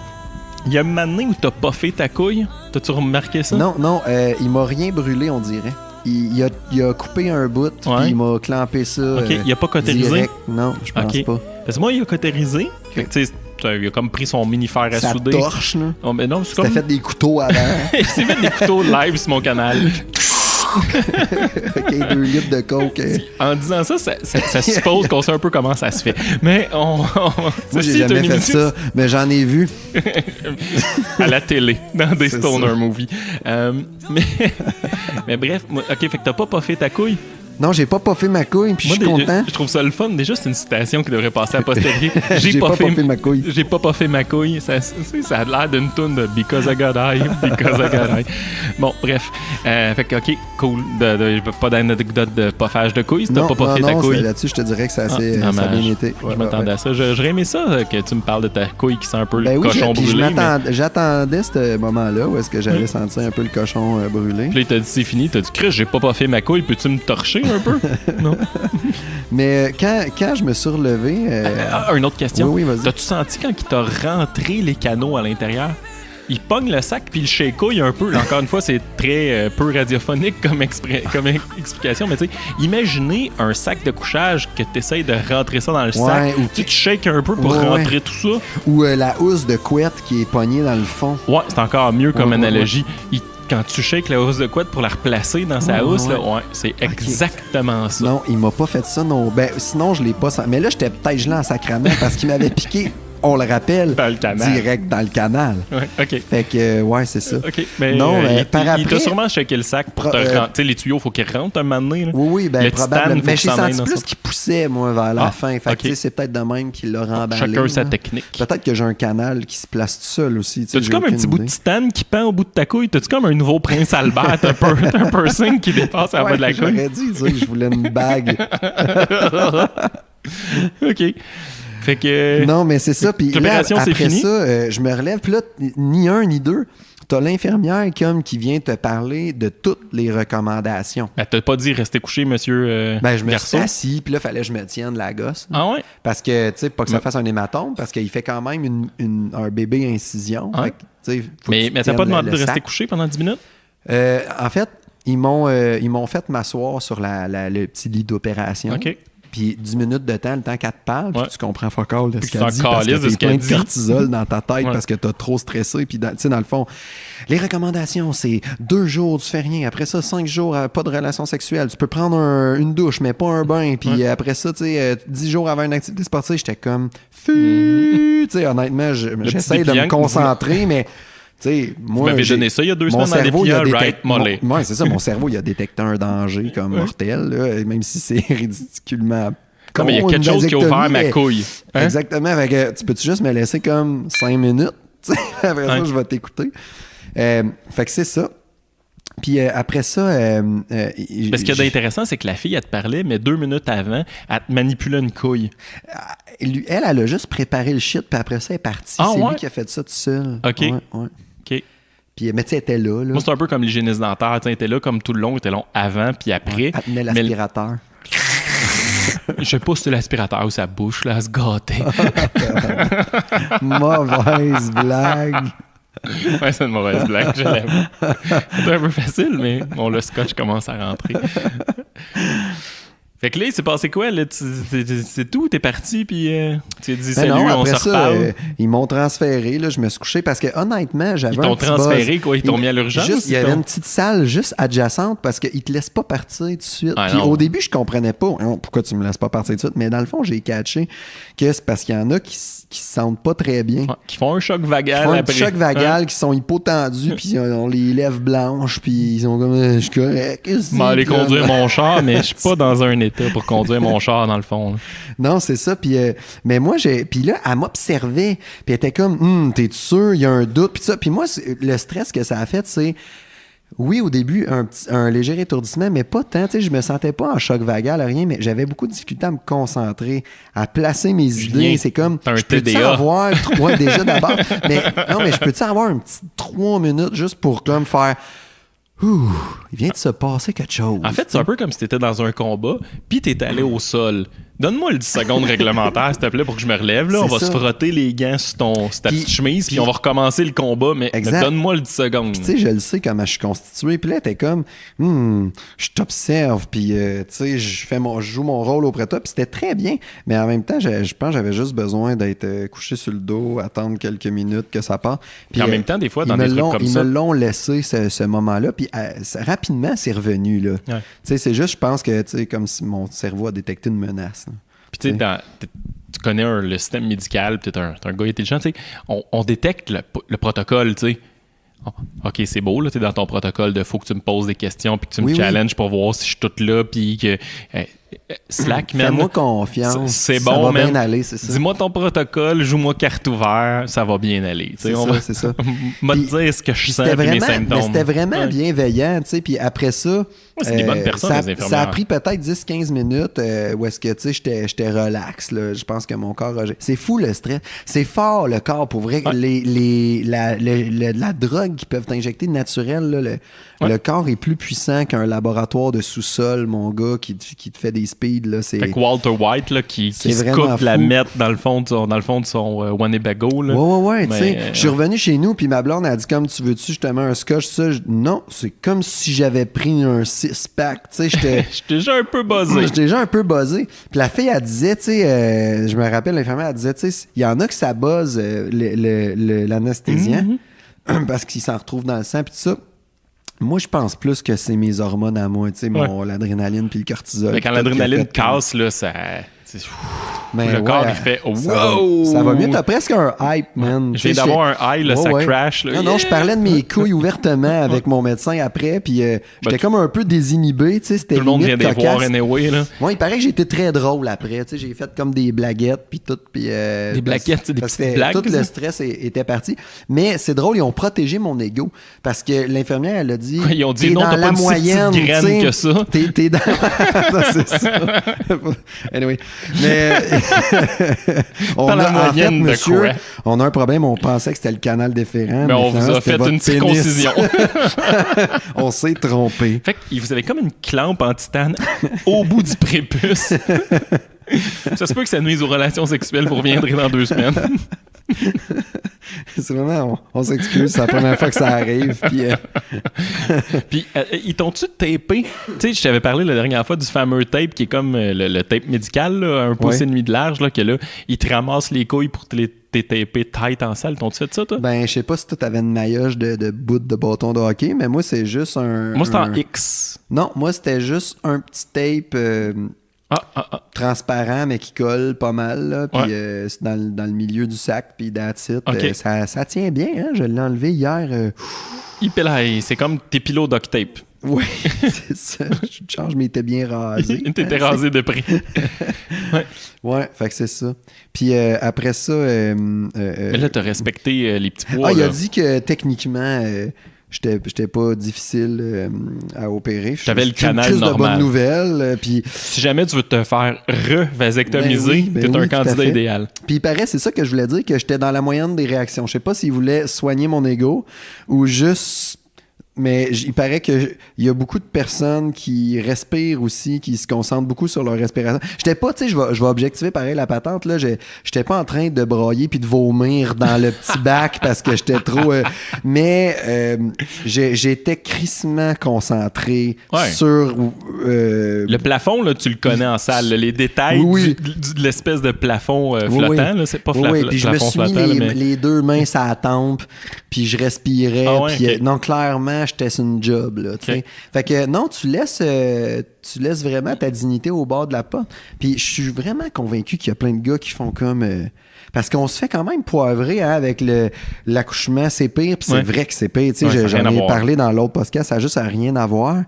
Il y a une année où t'as pas fait ta couille. T'as-tu remarqué ça? Non, il m'a rien brûlé, on dirait. Il a coupé un bout, puis il m'a clampé ça. OK, il a pas cautérisé? Direct. Non, je pense pas. Parce que moi, il a cautérisé. Fait que, tu sais, il a comme pris son mini-fer à souder. Ça torche, là. Oh, mais non, c'est comme... fait des couteaux avant. Il s'est fait des couteaux live sur mon canal. OK, 2 litres de coke. En disant ça suppose qu'on sait un peu comment ça se fait. Mais moi, j'ai jamais fait ça, mais j'en ai vu. À la télé, dans des stoner movies. Mais bref, OK, fait que t'as pas fait ta couille? Non, j'ai pas fait ma couille, puis je suis content. Je trouve ça le fun. Déjà, c'est une citation qui devrait passer à postérieur. J'ai pas fait ma couille. J'ai pas fait ma couille. Ça a l'air d'une toune de Because I Got High. Because I Got High. Bon, bref. Fait que, OK, cool. Pas d'anecdote de poffage de couille. T'as pas fait ta couille. Là-dessus, je te dirais que ça a bien été. Je m'attendais à ça. J'aurais aimé ça, que tu me parles de ta couille qui sent un peu le cochon brûlé. J'attendais ce moment-là où est-ce que j'allais sentir un peu le cochon brûlé. Puis là, t'as dit c'est fini. T'as dit, Chris, j'ai pas fait ma couille. Peux-tu me torcher un peu? Non. Mais quand je me suis relevé... une autre question. Oui, vas-y. T'as-tu senti quand il t'a rentré les canaux à l'intérieur? Il pogne le sac puis il shake-couille un peu. Là, encore une fois, c'est très peu radiophonique comme explication. Mais tu sais, imaginez un sac de couchage que tu essayes de rentrer ça dans le sac. Ou tu te shakes un peu pour rentrer tout ça. Ou la housse de couette qui est pognée dans le fond. Ouais, c'est encore mieux comme analogie. Quand tu shakes la housse de couette pour la replacer dans sa housse, là, c'est exactement ça. Non, il m'a pas fait ça. Non. Ben, sinon, je l'ai pas senti. Mais là, j'étais peut-être gelé en sacrament parce qu'il m'avait piqué, on le rappelle, dans le canal. Direct dans le canal. Ouais, OK. Fait que, c'est ça. OK, mais non, il t'a sûrement shaké le sac pour te rentrer. Tu sais, les tuyaux, il faut qu'ils rentrent un moment donné. Là. Oui, ben probablement. Mais j'ai senti plus qu'il poussait, moi, vers la fin. Fait que, c'est peut-être de même qu'il l'a remballé. Chacun sa technique. Peut-être que j'ai un canal qui se place tout seul aussi. T'as-tu comme un petit bout de titane qui pend au bout de ta couille? T'as-tu comme un nouveau prince Albert, un piercing qui dépasse à bas de la couille? J'aurais dû dire que je voulais une bague. OK. Fait que... Non, mais c'est ça. Puis là, après fini. ça, je me relève. Puis là, ni un ni deux, t'as l'infirmière qui vient te parler de toutes les recommandations. Elle t'a pas dit rester couché, monsieur je me Garçon. suis assis, puis là, fallait que je me tienne la gosse. Ah ouais? Parce que, tu sais, pas que ça fasse un hématome, parce qu'il fait quand même un bébé incision. Ah. Fait que, mais t'as pas demandé de rester couché pendant 10 minutes? En fait, ils m'ont fait m'asseoir sur le petit lit d'opération. OK. puis 10 minutes de temps, le temps qu'elle te parle, puis tu comprends fuck all de ce Puis qu'elle dit, parce que t'es plein de dit. cortisol dans ta tête parce que t'as trop stressé. Puis, tu sais, dans le fond, les recommandations, c'est 2 jours, tu fais rien. Après ça, 5 jours, pas de relation sexuelle. Tu peux prendre une douche, mais pas un bain. Puis après ça, tu sais, 10 jours avant une activité sportive, j'étais comme... Tu sais, honnêtement, j'essaie de me concentrer, mais... T'sais, moi, tu m'avais donné ça il y a 2 semaines dans l'épisode, right? Mollet. Ouais, c'est ça. Mon cerveau, il a détecté un danger comme mortel, là, même si c'est ridiculement con. Non, mais il y a quelque chose qui a ouvert ma couille. Hein? Exactement. Fait que, tu peux-tu juste me laisser comme 5 minutes? Après ça, je vais t'écouter. Fait que c'est ça. Puis après ça... ce qu'il y a d'intéressant, c'est que la fille, elle te parlait, mais 2 minutes avant, elle te manipulait une couille. Elle a juste préparé le shit, puis après ça, elle est partie. C'est lui qui a fait ça tout seul. OK. Ouais. OK. Puis, mais tu sais, elle était là. Moi, c'est un peu comme l'hygiéniste dentaire. Elle était là comme tout le long, elle était long avant, puis après. Elle tenait l'aspirateur. Je sais pas si c'est l'aspirateur ou sa bouche, là, à se gâter. Mauvaise blague. Ouais, c'est une mauvaise blague, je l'aime. C'est un peu facile, mais bon, le scotch commence à rentrer. Fait que là, il s'est passé quoi? Là? C'est tout? T'es parti, puis tu as dit salut, on se reparle? Ils m'ont transféré, là, je me suis couché parce que honnêtement, j'avais un petit transféré, buzz. Quoi? Ils t'ont mis à l'urgence? Il y avait une petite salle juste adjacente parce qu'ils te laissent pas partir tout de suite. Ah, puis au début, je comprenais pas pourquoi tu me laisses pas partir tout de suite, mais dans le fond, j'ai catché que c'est parce qu'il y en a qui se sentent pas très bien. Ouais, qui font un choc vagal. Qui font après. un choc vagal, qui sont hypotendus, puis ils ont les lèvres blanches, puis ils sont comme je suis correct. Je vais aller conduire mon char, mais je suis pas dans un état pour conduire mon char dans le fond. Là. Non, c'est ça. Puis, mais moi, puis là, elle m'observait. Puis elle était comme, t'es sûr, il y a un doute. Puis ça. Puis moi, le stress que ça a fait, c'est, oui, au début, un léger étourdissement, mais pas tant. Tu sais, je me sentais pas en choc vagal, rien, mais j'avais beaucoup de difficulté à me concentrer, à placer mes idées. C'est comme, je peux-tu avoir, déjà d'abord. Mais non, mais je peux-tu avoir un petit 3 minutes juste pour comme faire... Ouh, il vient de se passer quelque chose. En fait, c'est un peu comme si t'étais dans un combat, puis t'es allé au sol. Donne-moi le 10 secondes réglementaire, s'il te plaît, pour que je me relève. Là. On va se frotter les gants sur ta petite chemise, puis on va recommencer le combat, mais donne-moi le 10 secondes. Tu sais, je le sais comment je suis constitué. Puis là, t'es comme, je t'observe, puis tu sais, je joue mon rôle auprès de toi, puis c'était très bien. Mais en même temps, je pense que j'avais juste besoin d'être couché sur le dos, attendre quelques minutes que ça parte. Puis en même temps, des fois, dans des trucs comme ça... Ils me l'ont laissé, ce moment-là, puis rapidement, c'est revenu, là. Ouais. Tu sais, c'est juste, je pense que, tu sais, comme si mon cerveau a détecté une menace. Puis tu sais, tu connais le système médical, puis t'es un gars intelligent, tu sais, on détecte le protocole, tu sais. OK, c'est beau, là, t'es dans ton protocole de faut que tu me poses des questions puis que tu me challenges pour voir si je suis toute là puis que... Slack, man. Fais-moi confiance. C'est bon, ça va man. bien aller, c'est ça. Dis-moi ton protocole, joue-moi carte ouverte, ça va bien aller. C'est ça. M'a te dire ce que je sens et mes symptômes. Mais c'était vraiment bienveillant, tu sais. Puis après ça, c'est des bonnes personnes, les infirmières. Ça a pris peut-être 10-15 minutes où est-ce que, tu sais, j'étais relax, là. Je pense que mon corps a... C'est fou, le stress. C'est fort, le corps, pour vrai. Ouais. La drogue qu'ils peuvent t'injecter naturelle, là, le corps est plus puissant qu'un laboratoire de sous-sol, mon gars, qui te fait des speeds, là. Fait que Walter White, là, qui se coupe la mettre dans le fond de son Winnebago, là. Ouais, tu sais. Je suis revenu chez nous, puis ma blonde a dit, comme tu veux-tu, justement, un scotch, ça? Non, c'est comme si j'avais pris un 6-pack, tu sais. J'étais déjà un peu buzzé. J'étais déjà un peu buzzé. Puis la fille, elle disait, tu sais, je me rappelle, l'infirmière, elle disait, tu sais, il y en a que ça buzz l'anesthésien, parce qu'il s'en retrouve dans le sang, puis tout ça. Moi, je pense plus que c'est mes hormones à moi, tu sais, l'adrénaline puis le cortisol. Mais quand l'adrénaline casse, là, ça... Mais le corps, il fait « Wow! » Ça va mieux, t'as presque un hype, man. Je viens d'avoir un high, là, ça crash. Là. Non, je parlais de mes couilles ouvertement avec mon médecin après, puis j'étais comme un peu désinhibé, tu sais, c'était tout le monde vient de voir anyway, là. Ouais, il paraît que j'ai été très drôle après, tu sais, j'ai fait comme des blaguettes, puis tout, puis... des blaguettes, c'est des petites blagues. Tout le stress était parti. Mais c'est drôle, ils ont protégé mon ego, parce que l'infirmière, elle a dit... Ils ont dit, non, t'as pas une moyenne, si petite graine que ça. T'es dans... non, c'est ça. Anyway, mais... on a un problème, on pensait que c'était le canal déférent. Mais on vous a fait une circoncision. On s'est trompé. Fait que vous avez comme une clampe en titane au bout du prépuce. Ça se peut que ça nuise aux relations sexuelles, vous reviendrez dans 2 semaines. C'est vraiment, on s'excuse, c'est la première fois que ça arrive. Puis, Puis, ils t'ont-tu tapé? Tu sais, je t'avais parlé la dernière fois du fameux tape qui est comme le tape médical, là, un pouce et demi de large, là, que là, ils te ramassent les couilles pour te les taper tight en salle. T'ont-tu fait ça, toi? Ben, je sais pas si toi, t'avais une maillotche de bout de bâton de hockey, mais moi, c'est juste un... Moi, c'était en X. Non, moi, c'était juste un petit tape transparent, mais qui colle pas mal, là. Puis c'est dans le milieu du sac, puis that's it. Okay. Ça tient bien, hein? Je l'ai enlevé hier. C'est comme tes pilots duct tape. Oui, c'est ça. Je m'étais bien rasé. T'étais rasé de près. Ouais, fait que c'est ça. Puis après ça... Mais là, t'as respecté les petits poids. il a dit que techniquement... J'étais pas difficile à opérer. J'avais le canal normal. normal. De bonnes nouvelles. Puis... Si jamais tu veux te faire vasectomiser, t'es un candidat idéal. Puis il paraît, c'est ça que je voulais dire, que j'étais dans la moyenne des réactions. Je sais pas s'il voulait soigner mon ego ou juste... Mais il paraît qu'il y a beaucoup de personnes qui respirent aussi, qui se concentrent beaucoup sur leur respiration. J'étais pas, tu sais, je vais objectiver pareil la patente, là. J'étais pas en train de brailler puis de vomir dans le petit bac parce que j'étais trop... mais j'étais crissement concentré sur... le plafond, là, tu le connais en salle. Là, les détails de l'espèce de plafond flottant, là, c'est pas puis je me suis flottant, mis mais... les deux mains sur la tempe, puis je respirais. Puis non, clairement, j'étais sur une job, là, tu sais. Fait que non, tu laisses vraiment ta dignité au bord de la porte. Puis je suis vraiment convaincu qu'il y a plein de gars qui font comme... parce qu'on se fait quand même poivrer, hein, avec l'accouchement, c'est pire, puis c'est vrai que c'est pire. Tu sais, j'en ai parlé dans l'autre podcast, ça n'a juste rien à voir.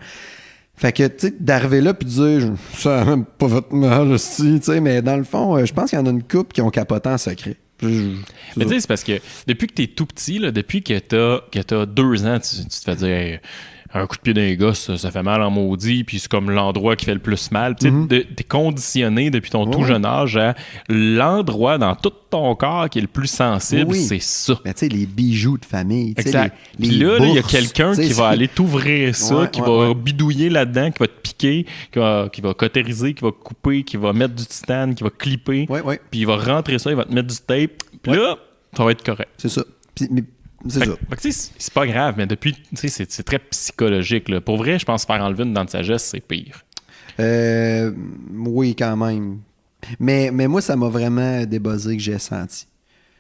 Fait que, tu sais, d'arriver là puis de dire « ça n'a même pas fait mal aussi », tu sais, mais dans le fond, je pense qu'il y en a une couple qui ont capoté en secret. Mais tu sais, c'est parce que depuis que t'es tout petit, là, depuis que t'as 2 ans, tu te fais dire hey, un coup de pied d'un gosse, ça fait mal en maudit, puis c'est comme l'endroit qui fait le plus mal. Tu sais, t'es conditionné depuis ton tout jeune âge à l'endroit dans tout ton corps qui est le plus sensible, c'est ça. Mais tu sais, les bijoux de famille. Exact. Puis là, il y a quelqu'un qui va aller t'ouvrir ça, qui va bidouiller là-dedans, qui va te piquer, qui va cautériser, qui va couper, qui va mettre du titane, qui va clipper, puis il va rentrer ça, il va te mettre du tape, puis là, ça va être correct. C'est ça. C'est ça. C'est pas grave, mais depuis, c'est très psychologique. Là. Pour vrai, je pense faire enlever une dent de sagesse, c'est pire. Oui, quand même. Mais moi, ça m'a vraiment débuzzé que j'ai senti.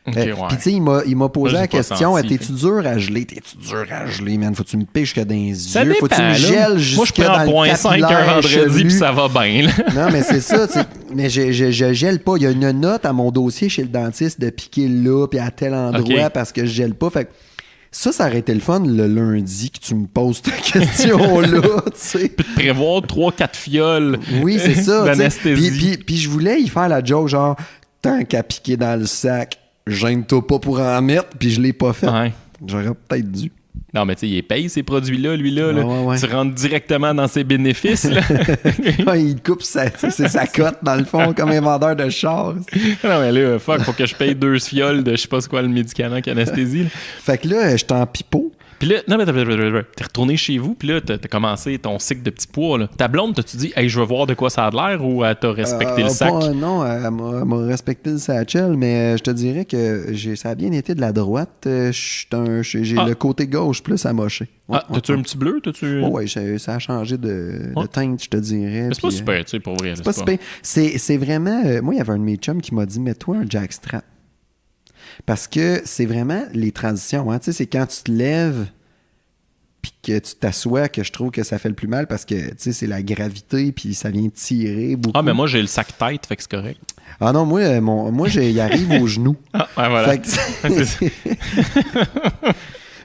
Puis tu sais, il m'a posé la question, t'es-tu dur à geler? T'es-tu dur à geler, man? Faut-tu me picher dans les ça yeux? Dépend, faut-tu me gèles jusque moi, je prends dans le 0.5 un vendredi, puis ça va bien. Non, mais c'est ça. Mais je gèle pas. Il y a une note à mon dossier chez le dentiste de piquer là, puis à tel endroit, parce que je gèle pas. Fait que ça aurait été le fun le lundi que tu me poses ta question-là, tu sais. Puis de prévoir 3-4 fioles c'est ça, d'anesthésie. Puis je voulais y faire la joke, genre, tant qu'à piquer dans le sac, gêne-toi pas pour en mettre, puis je l'ai pas fait. J'aurais peut-être dû. Non, mais tu sais, il paye ces produits-là, lui-là. Tu rentres directement dans ses bénéfices. Là. Il coupe sa cote, dans le fond, comme un vendeur de char. Non, mais là, faut que je paye 2 fioles de je sais pas c'est quoi le médicament qui anesthésie. Fait que là, j'étais en pipeau. Puis là, non, mais t'es retourné chez vous, puis là, t'as commencé ton cycle de petits pois. Là. Ta blonde, t'as-tu dit, hey, je veux voir de quoi ça a l'air, ou elle t'a respecté le sac? Non, elle m'a respecté le satchel, mais je te dirais que ça a bien été de la droite. J'ai le côté gauche plus amoché. T'as-tu un petit bleu? Oui, ça a changé de teinte, je te dirais. Mais c'est pas super, tu sais, pour vrai. C'est pas super. C'est vraiment... moi, il y avait un de mes chums qui m'a dit, mets-toi un jackstrap. Parce que c'est vraiment les transitions. Hein? Tu sais, c'est quand tu te lèves puis que tu t'assois que je trouve que ça fait le plus mal parce que, tu sais, c'est la gravité puis ça vient tirer beaucoup. Mais moi, j'ai le sac tête, fait que c'est correct. Non, moi il arrive aux genoux. Voilà.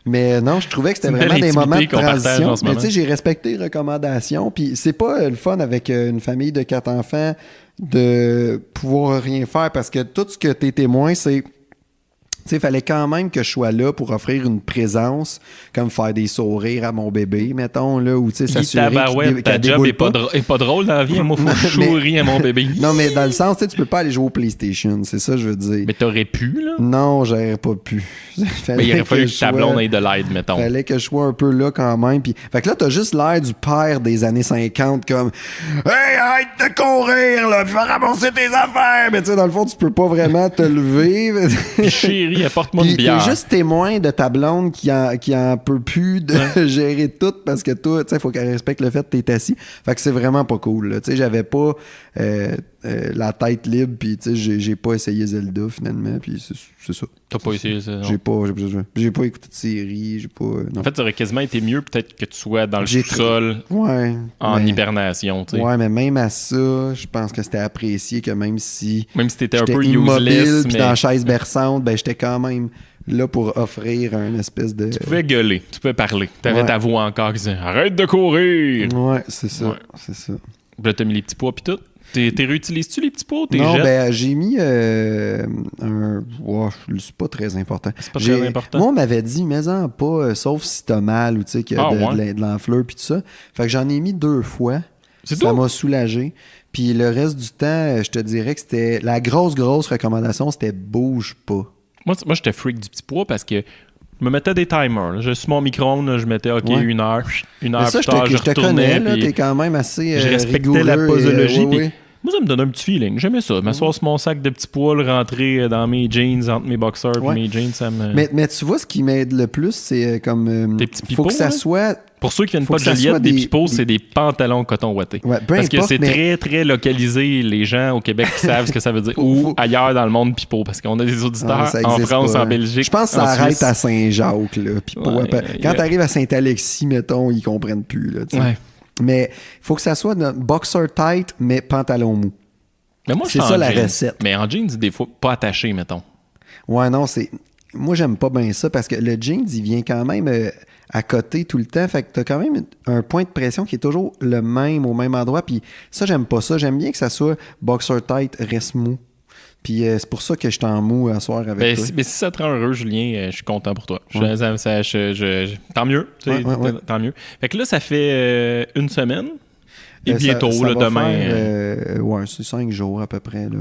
Mais non, je trouvais que c'était vraiment des moments de transition. Mais tu sais, j'ai respecté les recommandations. Puis c'est pas le fun avec une famille de 4 enfants de pouvoir rien faire parce que tout ce que t'es témoin, c'est... Tu sais, il fallait quand même que je sois là pour offrir une présence, comme faire des sourires à mon bébé, mettons, là, ou tu sais, s'assurer ta job est pas drôle dans la vie. Moi, il faut que je souris à mon bébé. Non, mais dans le sens, tu sais, tu peux pas aller jouer au PlayStation, c'est ça que je veux dire. Mais t'aurais pu, là? Non, j'aurais pas pu. Mais il aurait fallu que ta blonde ait de l'aide, mettons. Fallait que je sois un peu là quand même. Puis... Fait que là, t'as juste l'air du père des années 50, comme « Hey, arrête de courir, là, puis va ramasser tes affaires! » Mais tu sais, dans le fond, tu peux pas vraiment te lever. Puis chérie, chérie, apporte-moi une Puis bière. t'es juste témoin de ta blonde qui en peut plus de gérer tout parce que toi, tu sais, il faut qu'elle respecte le fait que t'es assis. Fait que c'est vraiment pas cool, là. Tu sais, j'avais pas la tête libre, puis tu sais, j'ai pas essayé Zelda finalement, puis c'est ça. T'as pas essayé ça, non? J'ai pas écouté de série, j'ai pas... non. En fait, ça aurait quasiment été mieux peut-être que tu sois dans le J'ai sous-sol Ouais. en mais- hibernation, tu sais. Ouais, mais même à ça, je pense que c'était apprécié que même si Même si t'étais un j'étais peu immobile useless, puis mais dans la chaise berçante, ben j'étais quand même là pour offrir un espèce de... tu pouvais gueuler, tu pouvais parler. T'avais Ouais. ta voix encore qui disait « Arrête de courir! Ouais, c'est ça, Ouais. c'est ça. » Puis là, t'as mis les petits pois pis tout. T'es réutilises-tu les petits pois ou t'es Non, jettes? ben j'ai mis un... Ouais, c'est pas très important. C'est pas très important? Moi, on m'avait dit, mets-en pas, sauf si t'as mal ou tu sais qu'il y a de l'enflure puis tout ça. Fait que j'en ai mis 2 fois. C'est Ça tout? m'a soulagé. Puis le reste du temps, je te dirais que c'était... La grosse recommandation, c'était bouge pas. Moi, j'étais freak du petit pois parce que je me mettais des timers. Là. Je suis mon micro-ondes, là, je mettais OK, Ouais. une heure Mais plus ça, tard, je te retournais. connais, là, puis t'es quand même assez je respectais la rigoureux posologie. et, puis oui. moi, ça me donnait un petit feeling. J'aimais ça. M'asseoir sur mon sac de petits pois, le rentrer dans mes jeans, entre mes boxers et Ouais. mes jeans, ça me... Mais tu vois, ce qui m'aide le plus, c'est comme... Des petits faut pipeaux, que ça là? soit... Pour ceux qui viennent faut pas de que ça Joliette, soit des des- pipeaux, c'est des pantalons coton ouatés. Ouais, peu Parce que importe, c'est mais- très, très localisé, les gens au Québec qui savent ce que ça veut dire. Ou Faut- ailleurs dans le monde, pipeau. Parce qu'on a des auditeurs ça en existe France, pas, en hein. Belgique, Je pense que ça en arrête Suisse. à Saint-Jacques, là. Puis Ouais, quand t'arrives à Saint-Alexis, mettons, ils comprennent plus, là, tu sais. Ouais. Mais faut que ça soit boxer tight, mais pantalon mou. Mais moi, je C'est suis ça, en la jeans. recette. Mais en jeans, des fois, pas attaché, mettons. Ouais, non, c'est... Moi, j'aime pas bien ça parce que le jeans, il vient quand même à côté tout le temps. Fait que t'as quand même un point de pression qui est toujours le même, au même endroit. Puis ça, j'aime pas ça. J'aime bien que ça soit boxer tight, reste mou. Puis c'est pour ça que je suis en mou à soir avec toi. Mais si ça te rend heureux, Julien, je suis content pour toi. Ouais. Tant mieux. Tu sais, Ouais. Tant mieux. Fait que là, ça fait une semaine. Et bientôt, ça là, va demain. faire, ouais, c'est 5 jours à peu près. Là,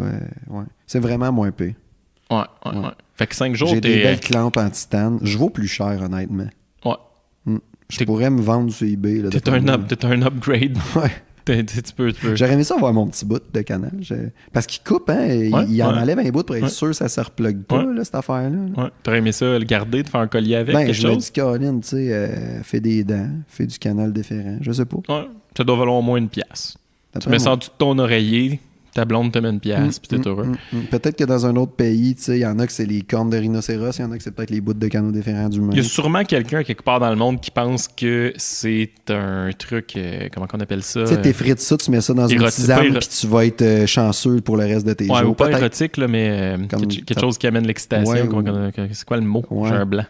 ouais. C'est vraiment moins pire. Ouais. Fait que 5 jours, J'ai des t'es. belles clampes en titane. Je vaux plus cher, honnêtement. Ouais. Je pourrais me vendre sur eBay. Là, T'es un upgrade. Ouais. Tu peux. J'aurais aimé ça avoir mon petit bout de canal. Parce qu'il coupe, hein? Il en enlève un bout pour être sûr que ça ne se replugue pas, là, cette affaire-là. Ouais. T'aurais aimé ça, le garder, de faire un collier avec, quelque je me chose? dis, Caroline, tu sais, fais des dents, fais du canal déférent. Je sais pas. Ouais. Ça doit valoir au moins une pièce. Tu D'après mets moi. ça en dessous de ton oreiller, ta blonde te met une pièce, puis t'es heureux. Peut-être que dans un autre pays, tu sais, il y en a que c'est les cornes de rhinocéros, il y en a que c'est peut-être les bouts de canaux déférents d'humain. Il y a sûrement quelqu'un quelque part dans le monde qui pense que c'est un truc, comment on appelle ça? Tu sais, t'effrites ça, tu mets ça dans une érotique, tisane, pas puis tu vas être chanceux pour le reste de tes Ouais, jours. ou pas Peut-être. érotique, là, mais Comme quelque chose qui amène l'excitation. Ouais, C'est quoi le mot? Ouais. J'ai un blanc.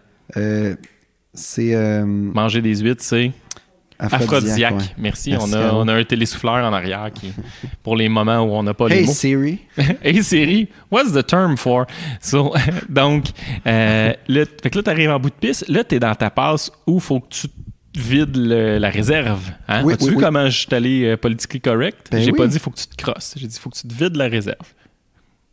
C'est Manger des huîtres, c'est aphrodisiaque. ouais. Merci. Merci, on Caro. a un télésouffleur en arrière qui, pour les moments où on n'a pas les Hey mots. Siri. Hey Siri, what's the term for? So, donc, fait que là, t'arrives en bout de piste. Là, t'es dans ta passe où il faut que tu vides la réserve. Hein? Oui, As-tu oui, vu oui. comment je suis allé politically correct? Ben J'ai oui. pas dit faut que tu te crosses. J'ai dit faut que tu te vides la réserve.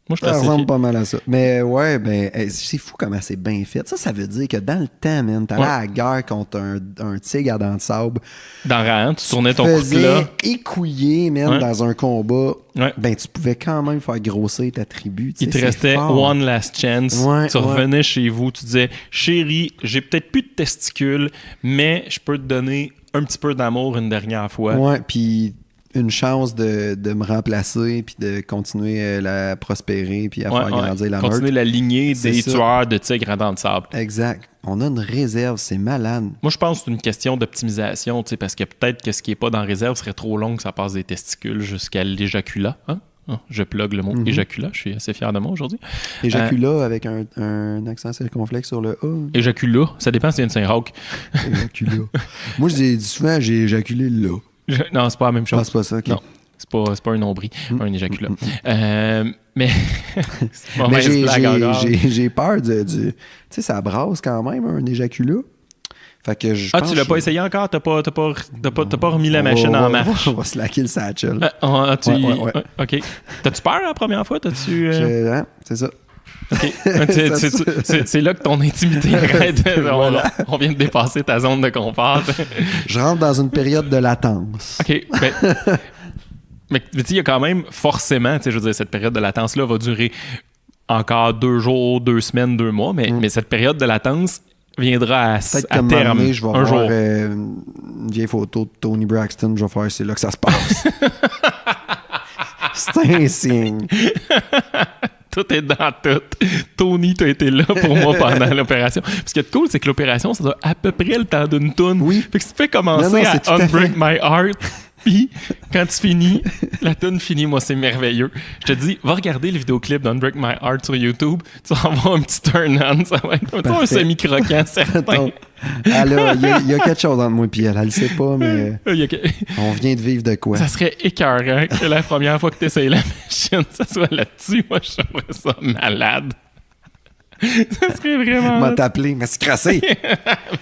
Moi, je Ça suis assez ressemble fier. pas mal à ça. Mais ouais, ben, c'est fou comment c'est bien fait. Ça veut dire que dans le temps, man, t'allais Ouais. à la guerre contre un tigre à dents de sable. Dans Rahan, tu tournais ton faisais coutelas. écouiller, man, Ouais. dans un combat. Ouais. Ben, tu pouvais quand même faire grossir ta tribu. tu Il sais, te c'est restait fort. one last chance. Ouais, tu ouais. revenais chez vous, tu disais chérie, j'ai peut-être plus de testicules, mais je peux te donner un petit peu d'amour une dernière fois. Ouais, puis une chance de me remplacer, puis de continuer à prospérer, puis à Ouais, faire grandir la continuer meute. la lignée C'est des ça. tueurs de tigres à dents de sable. Exact. On a une réserve, c'est malade. Moi, je pense que c'est une question d'optimisation, tu sais, parce que peut-être que ce qui n'est pas dans la réserve serait trop long que ça passe des testicules jusqu'à l'éjaculat. Hein? Ah, je plug le mot éjaculat, je suis assez fier de moi aujourd'hui. Éjaculat avec un accent circonflexe sur le A. Éjaculat, ça dépend si c'est une Saint-Roch. Éjaculat. Moi, je dis souvent, j'ai éjaculé là. Non, c'est pas la même chose. Ah, c'est pas ça, ok. Non, c'est pas un nombril, un éjaculat. Mais c'est pas Mais mauvaise blague encore. j'ai peur du... Tu sais, ça brasse quand même, un éjaculat. Fait que je Ah, pense tu l'as pas que- essayé encore? T'as pas remis la machine en marche? On va se le satchel. Ouais. Ouais. OK. T'as-tu peur la première fois? T'as-tu... C'est ça. OK. Ça C'est là que ton intimité arrête. Voilà. On vient de dépasser ta zone de confort. Je rentre dans une période de latence. OK. Mais tu sais, il y a quand même forcément, tu sais, je veux dire, cette période de latence-là va durer encore 2 jours, 2 semaines, 2 mois, mais cette période de latence viendra Peut-être à qu'à un moment terme. donné, je vais un voir jour. une vieille photo de Tony Braxton, je vais faire, c'est là que ça se passe. C'est un signe. Tout est dans tout. Tony, t'as été là pour moi pendant l'opération. Puis ce qui est cool, c'est que l'opération, ça doit à peu près le temps d'une toune. Oui. Fait que si tu fais commencer Non, c'est tout à à Unbreak fait. My Heart, puis quand tu finis, la toune finit, moi, c'est merveilleux. Je te dis, va regarder le vidéoclip d'Unbreak My Heart sur YouTube. Tu vas avoir un petit turn-on. Ça va être un semi-croquant, certain. Attends. Ah là, il y a quelque chose entre moi et elle. Elle le sait pas, mais Il y a que- on vient de vivre de quoi. Ça serait écœurant que la première fois que tu essayes la machine, ça soit là-dessus. Moi, je trouverais ça malade. Ça serait vraiment... M'a t'appelé, mais c'est crassé.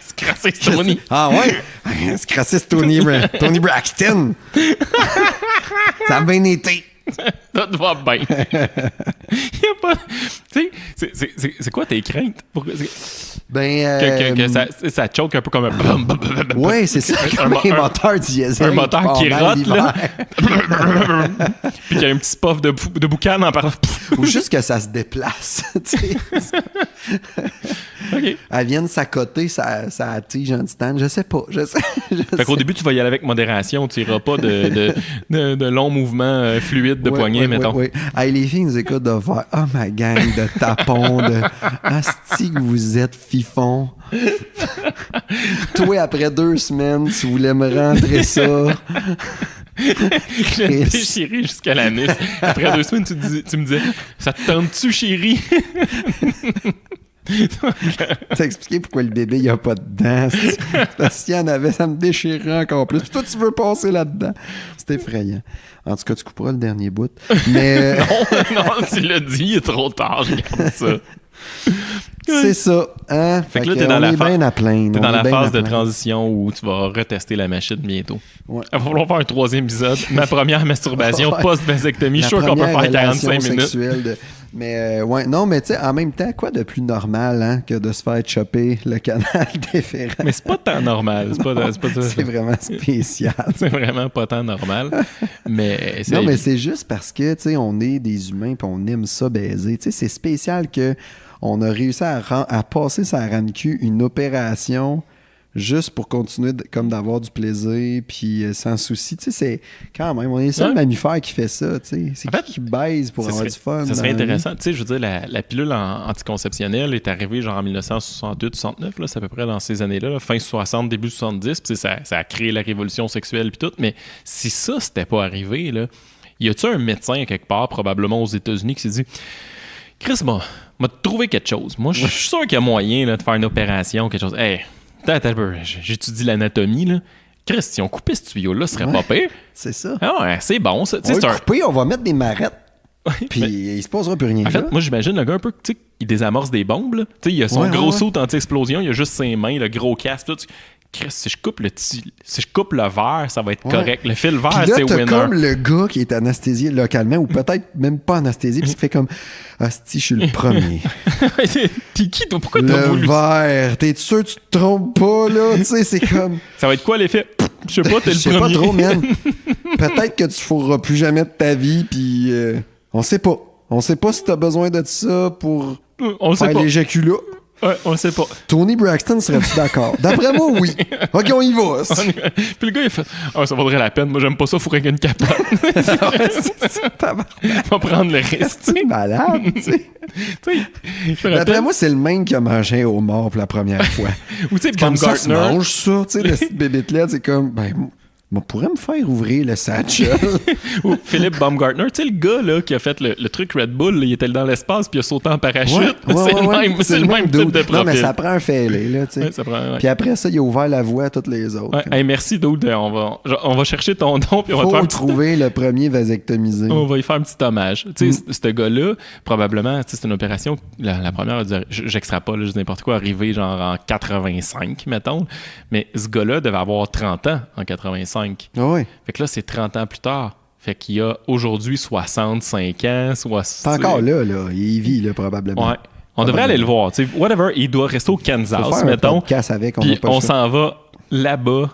C'est crassé, c'est Tony. Ah ouais? C'est crassé, c'est Tony Braxton. Ça a bien été. Tout va bien. Y a pas... Tu sais, c'est quoi tes craintes? Pourquoi... Ben, Que ça choke un peu comme un... ouais, c'est ça, comme un moteur diesel. Un moteur qui pendant rote, là. l'hiver. Puis qu'il y a un petit puff de boucan en parlant. Ou juste que ça se déplace, tu sais. OK. Elle vient de s'accoter sa tige en titane. Je sais pas. Fait qu'au début, tu vas y aller avec modération. Tu n'iras pas de longs mouvements fluides de poignée, mettons. Ouais. Hey, les filles nous écoutent de faire « Oh, ma gang de tapons, de asti que vous êtes fifons. » Toi, après 2 semaines, tu voulais me rentrer ça. Je l'ai déchiré jusqu'à l'anus. Après 2 semaines, tu me disais « Ça te tente-tu, chérie? » T'as expliqué pourquoi le bébé, il n'y a pas de dents. Parce qu'il y en avait, ça me déchirait encore plus. Puis toi, tu veux passer là-dedans. C'est effrayant. En tout cas, tu couperas le dernier bout. Mais Non, tu l'as dit, il est trop tard, je regarde ça. c'est ça. Hein? Fait que là, on t'es dans la est bien à plaindre. T'es dans On est la bien phase à de plaindre. transition où tu vas retester la machine bientôt. Ouais. Il va falloir faire un 3e épisode. Ma première masturbation Ouais. post-vasectomie. Je suis La sûr qu'on peut première faire 45 relation minutes. sexuelle de- Mais ouais, non, mais tu sais, en même temps, quoi de plus normal hein, que de se faire chopper le canal déférent? Mais c'est pas tant normal. C'est vraiment spécial. C'est vraiment pas tant normal. Mais Non, mais c'est juste parce que, tu sais, on est des humains puis on aime ça baiser. Tu sais, c'est spécial que on a réussi à passer sa RAMQ une opération juste pour continuer comme d'avoir du plaisir puis sans souci. Tu sais, c'est quand même, on est le seul Ouais. mammifère qui fait ça, tu sais. C'est En fait, qui baise pour avoir du fun. Ça serait dans la vie. intéressant. Tu sais, je veux dire, la pilule anticonceptionnelle est arrivée genre en 1968-69, là, c'est à peu près dans ces années-là, là, fin 60, début 70, puis ça a créé la révolution sexuelle puis tout. Mais si ça, c'était pas arrivé, là, y a-tu un médecin quelque part, probablement aux États-Unis, qui s'est dit Chris, m'a trouvé quelque chose. Moi, je suis sûr qu'il y a moyen là, de faire une opération, quelque chose. Hey, attends un peu, j'étudie l'anatomie, là. Chris, si on coupait ce tuyau-là, ce serait pas pire. C'est ça. Ah ouais, c'est bon, ça. Tu On sais, va c'est un. couper, on va mettre des marettes, puis Mais- il se passera plus rien. En fait, là. moi, j'imagine le gars un peu, tu sais, il désamorce des bombes, là. Tu sais, il a son Ouais, gros ouais. saut anti-explosion, il a juste ses mains, le gros casque, tout. Chris, si je coupe le verre, ça va être Ouais. correct. Le fil vert, Puis là, c'est t'as winner. comme le gars qui est anesthésié localement, ou peut-être même pas anesthésié, puis qui fait comme Asti, je suis le premier. T'es qui, toi? Pourquoi t'as Le voulu... verre, t'es sûr que tu te trompes pas, là? Tu sais, c'est comme. Ça va être quoi l'effet? Je sais pas, t'es Je le sais pas premier. trop, man. Peut-être que tu fourras plus jamais de ta vie, puis on sait pas. On sait pas si t'as besoin de ça pour On le sait faire pas. l'éjaculat. Ouais, on le sait pas. Tony Braxton, serais-tu d'accord? D'après moi, oui. OK, on y va. Puis le gars, il fait « ça vaudrait la peine. Moi, j'aime pas ça, fourrer avec une capote. Tabarnak, On va prendre le risque. » c'est malade, tu sais. Tu sais, je me D'après rappelle... moi, c'est le même qui a mangé au mort pour la première fois. Ou tu sais, Comme ça, se Baumgartner... mange ça, tu sais, le petit bébé-là, c'est comme, ben, on pourrait me faire ouvrir le satchel. Ou Philippe Baumgartner, tu sais, le gars là, qui a fait le truc Red Bull, là, il était dans l'espace puis il a sauté en parachute. C'est le même type dude. de profil. Non, mais ça prend un fêlé, là, tu sais. Ouais, ça prend, ouais. Puis après ça, il a ouvert la voie à toutes les autres. Ouais. Hey, merci, dude. On va chercher ton don puis on va te Faut faire un petit... trouver le premier vasectomisé. On va y faire un petit hommage. Tu sais, ce gars-là, probablement, tu sais, c'est une opération, la première, j'extrapole, là, je dis n'importe quoi, arrivé genre en 85, mettons. Mais ce gars-là devait avoir 30 ans en 85. Ah ouais. Fait que là, c'est 30 ans plus tard. Fait qu'il a aujourd'hui 65 ans, soit... C'est encore là. Il vit, là, probablement. Ouais. On devrait aller le voir. Tu sais, whatever, il doit rester au Kansas, Faut faire un mettons. podcast avec, on Puis n'a pas on le choix. s'en va là-bas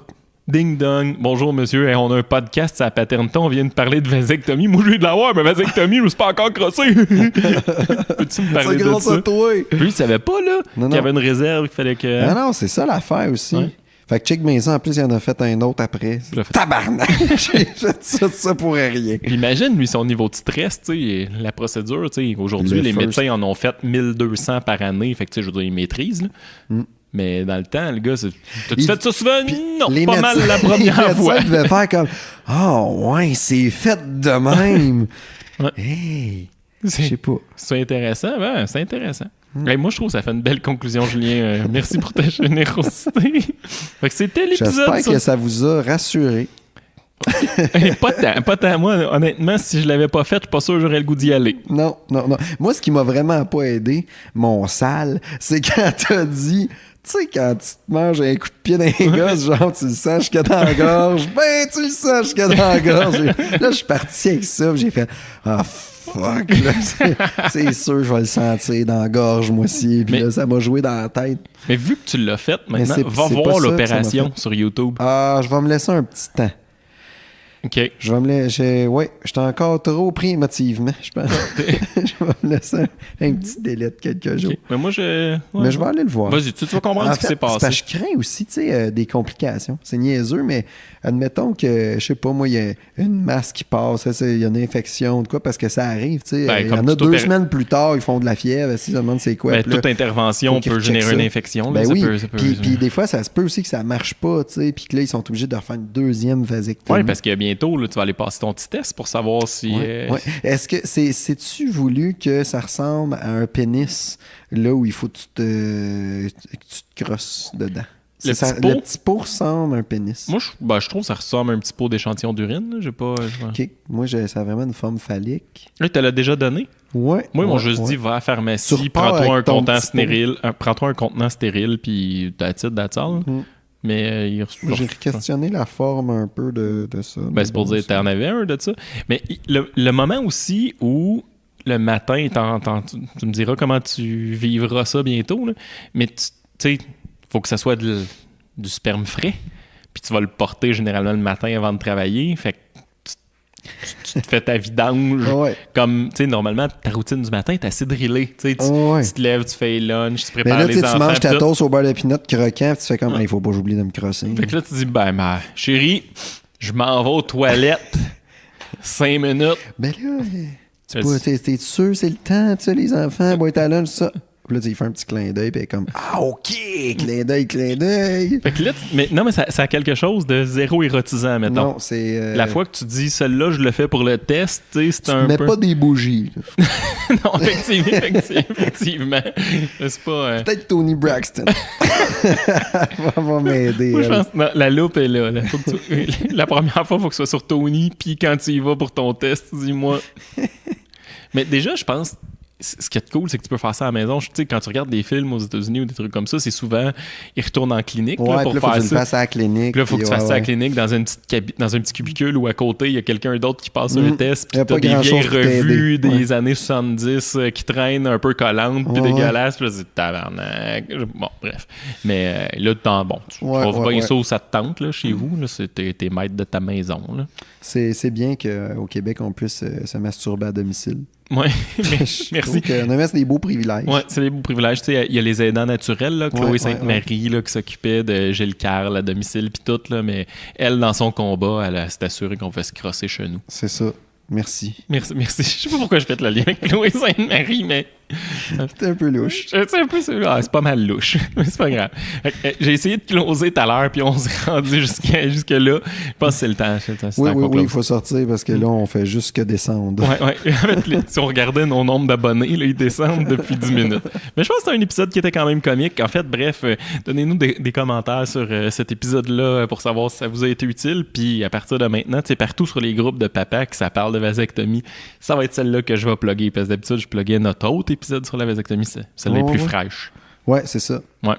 Ding dong. Bonjour, monsieur. Hey, on a un podcast, c'est à paternité. On vient de parler de vasectomie. Moi, j'ai eu de l'avoir, mais vasectomie, je me suis pas encore crossé. Peux-tu me parler de ça? Toi. Lui, il savait pas, là, qu'il y avait une réserve, qu'il fallait que... Non, c'est ça l'affaire aussi. Ouais. Fait que Chick Maison, en plus, il en a fait un autre après. Tabarnak! J'ai fait ça pour rien. Puis imagine, lui, son niveau de stress, tu sais, la procédure, tu sais. Aujourd'hui, les médecins en ont fait 1200 par année. Fait que, tu sais, je veux dire, ils maîtrisent, là. Mais dans le temps, le gars, t'as-tu fait ça souvent? Non, pas mal la première fois. Les médecins devaient faire comme « Oh, ouais, c'est fait de même! » Ouais. Hey! Je sais pas. C'est intéressant, ben, c'est intéressant. Hey, moi, je trouve que ça fait une belle conclusion, Julien. Merci pour ta générosité. Fait que c'était l'épisode. J'espère que ça vous a rassuré. Hey, pas tant. Moi, honnêtement, si je l'avais pas fait, je suis pas sûr que j'aurais le goût d'y aller. Non. Moi, ce qui m'a vraiment pas aidé, mon sale, c'est quand t'as dit... Tu sais, quand tu te manges un coup de pied dans les gosses, genre, tu le sens jusqu'à dans la gorge. Ben, tu le sens jusqu'à dans la gorge. Là, je suis parti avec ça, j'ai fait « Ah, fuck! » Là, c'est sûr, je vais le sentir dans la gorge, moi aussi. Puis là, ça m'a joué dans la tête. Mais vu que tu l'as fait, maintenant, va voir l'opération sur YouTube. Ah, je vais me laisser un petit temps. OK. Je vais me laisser... Ouais, j'étais encore trop pris émotivement, je pense. Je vais me laisser un petit délai de quelques jours. Okay. Mais moi, mais je vais aller le voir. Vas-y, tu vas comprendre ce qui s'est passé. C'est parce que je crains aussi, tu sais, des complications. C'est niaiseux, mais admettons que, je sais pas, moi, il y a une masse qui passe, il y a une infection, de quoi, parce que ça arrive, tu sais. Il y en a 2 semaines plus tard, ils font de la fièvre, ils se demandent c'est quoi. Ben, toute intervention peut générer une infection. Ben oui, puis des fois, ça se peut aussi que ça marche pas, tu sais, puis que là, ils sont obligés de refaire une deuxième vasectomie. Oui, parce que bientôt, là, tu vas aller passer ton petit test pour savoir si... Ouais. Est-ce que c'est-tu voulu que ça ressemble à un pénis, là où il faut que tu te crosses dedans? Le petit pot ressemble à un pénis. Moi, je trouve que ça ressemble à un petit pot d'échantillon d'urine. J'ai pas... OK. Moi, ça a vraiment une forme phallique. Là, tu l'as déjà donné? Ouais. Moi, ils m'ont juste dit, va à la pharmacie, prends-toi un contenant stérile, prends-toi un contenant stérile, puis that's all. Mais j'ai questionné la forme un peu de ça. Ben, c'est pour dire que t'en avais un de ça. Mais le moment aussi où le matin, tu me diras comment tu vivras ça bientôt, là, mais tu sais, faut que ça soit du sperme frais, puis tu vas le porter généralement le matin avant de travailler. Fait que tu te fais ta vidange. Comme, tu sais, normalement, ta routine du matin est assez drillée. Tu te lèves, tu fais lunch, tu prépares les enfants. Tu manges ta toast au beurre de pinot croquant, puis tu fais comme, il faut pas que j'oublie de me crosser. Fait que là, tu dis, ma chérie, je m'en vais aux toilettes 5 minutes. Ben là, t'es sûr, c'est le temps, tu sais, les enfants, boîte à lunch, ça. Puis là, il fait un petit clin d'œil, puis comme ah, OK, clin d'œil. Fait que là, mais ça a quelque chose de zéro érotisant, mettons. Non, c'est. La fois que tu dis celle-là, je le fais pour le test, tu sais, c'est un peu. Mais pas des bougies. Non, effectivement. C'est pas. Peut-être Tony Braxton. va m'aider. Moi, je pense que la loupe est là. La première fois, il faut que ce soit sur Tony, puis quand tu y vas pour ton test, dis-moi. Mais déjà, je pense. Ce qui est cool, c'est que tu peux faire ça à la maison. Tu sais, quand tu regardes des films aux États-Unis ou des trucs comme ça, c'est souvent, ils retournent en clinique là, pour faire ça. Faut que tu le fasses à la clinique. Puis là, il faut que tu fasses ça à la clinique dans un petit cubicule où à côté, il y a quelqu'un d'autre qui passe un test. Puis t'as des vieilles revues des années 70 qui traînent un peu collantes puis dégueulasses. Puis là, c'est tabarnak. Bon, bref. Mais là, tu vas voir ça où ça te tente là, chez vous. Là, t'es maître de ta maison. Là. C'est bien qu'au Québec, on puisse se masturber à domicile. Oui, merci. C'est des beaux privilèges. Oui, c'est des beaux privilèges. Il y a les aidants naturels, là, Chloé Sainte-Marie, là, qui s'occupait de Gilles Carle à domicile, puis tout, là, mais elle, dans son combat, elle s'est assurée qu'on fait se crosser chez nous. C'est ça. Merci. Je sais pas pourquoi je fais le lien avec Chloé Sainte-Marie, mais... C'était un peu louche. C'est pas mal louche, mais c'est pas grave. J'ai essayé de closer tout à l'heure, puis on s'est rendu jusque-là. Je pense que c'est le temps. Oui, il faut sortir parce que là, on fait juste que descendre. Oui. Si on regardait nos nombres d'abonnés, là, ils descendent depuis 10 minutes. Mais je pense que c'était un épisode qui était quand même comique. En fait, bref, donnez-nous des commentaires sur cet épisode-là pour savoir si ça vous a été utile. Puis à partir de maintenant, tu sais, partout sur les groupes de papa que ça parle de vasectomie, ça va être celle-là que je vais plugger. Parce que d'habitude, je pluguais notre autre épisode sur la vasectomie, celle-là est plus fraîche. Ouais, c'est ça. Ouais.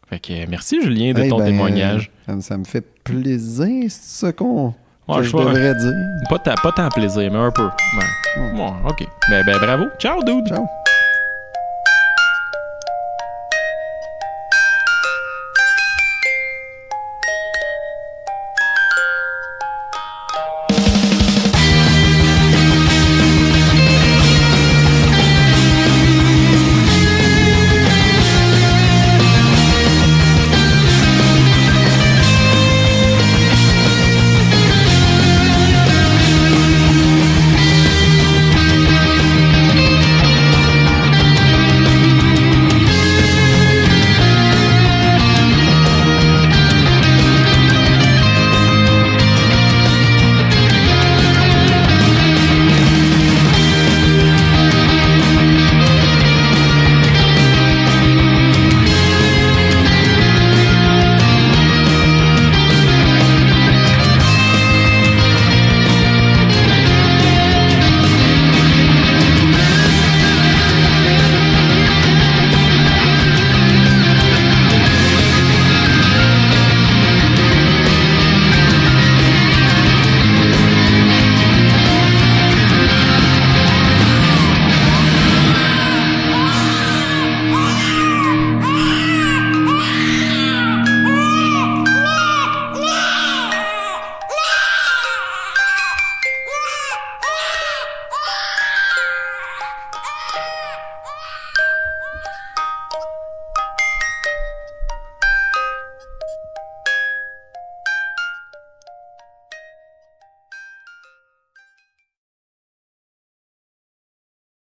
Fait que merci Julien de ton témoignage. Ça me fait plaisir, c'est ça que je devrais dire. Pas tant plaisir, mais un peu. Ouais. OK. Ben bravo. Ciao, dude. Ciao.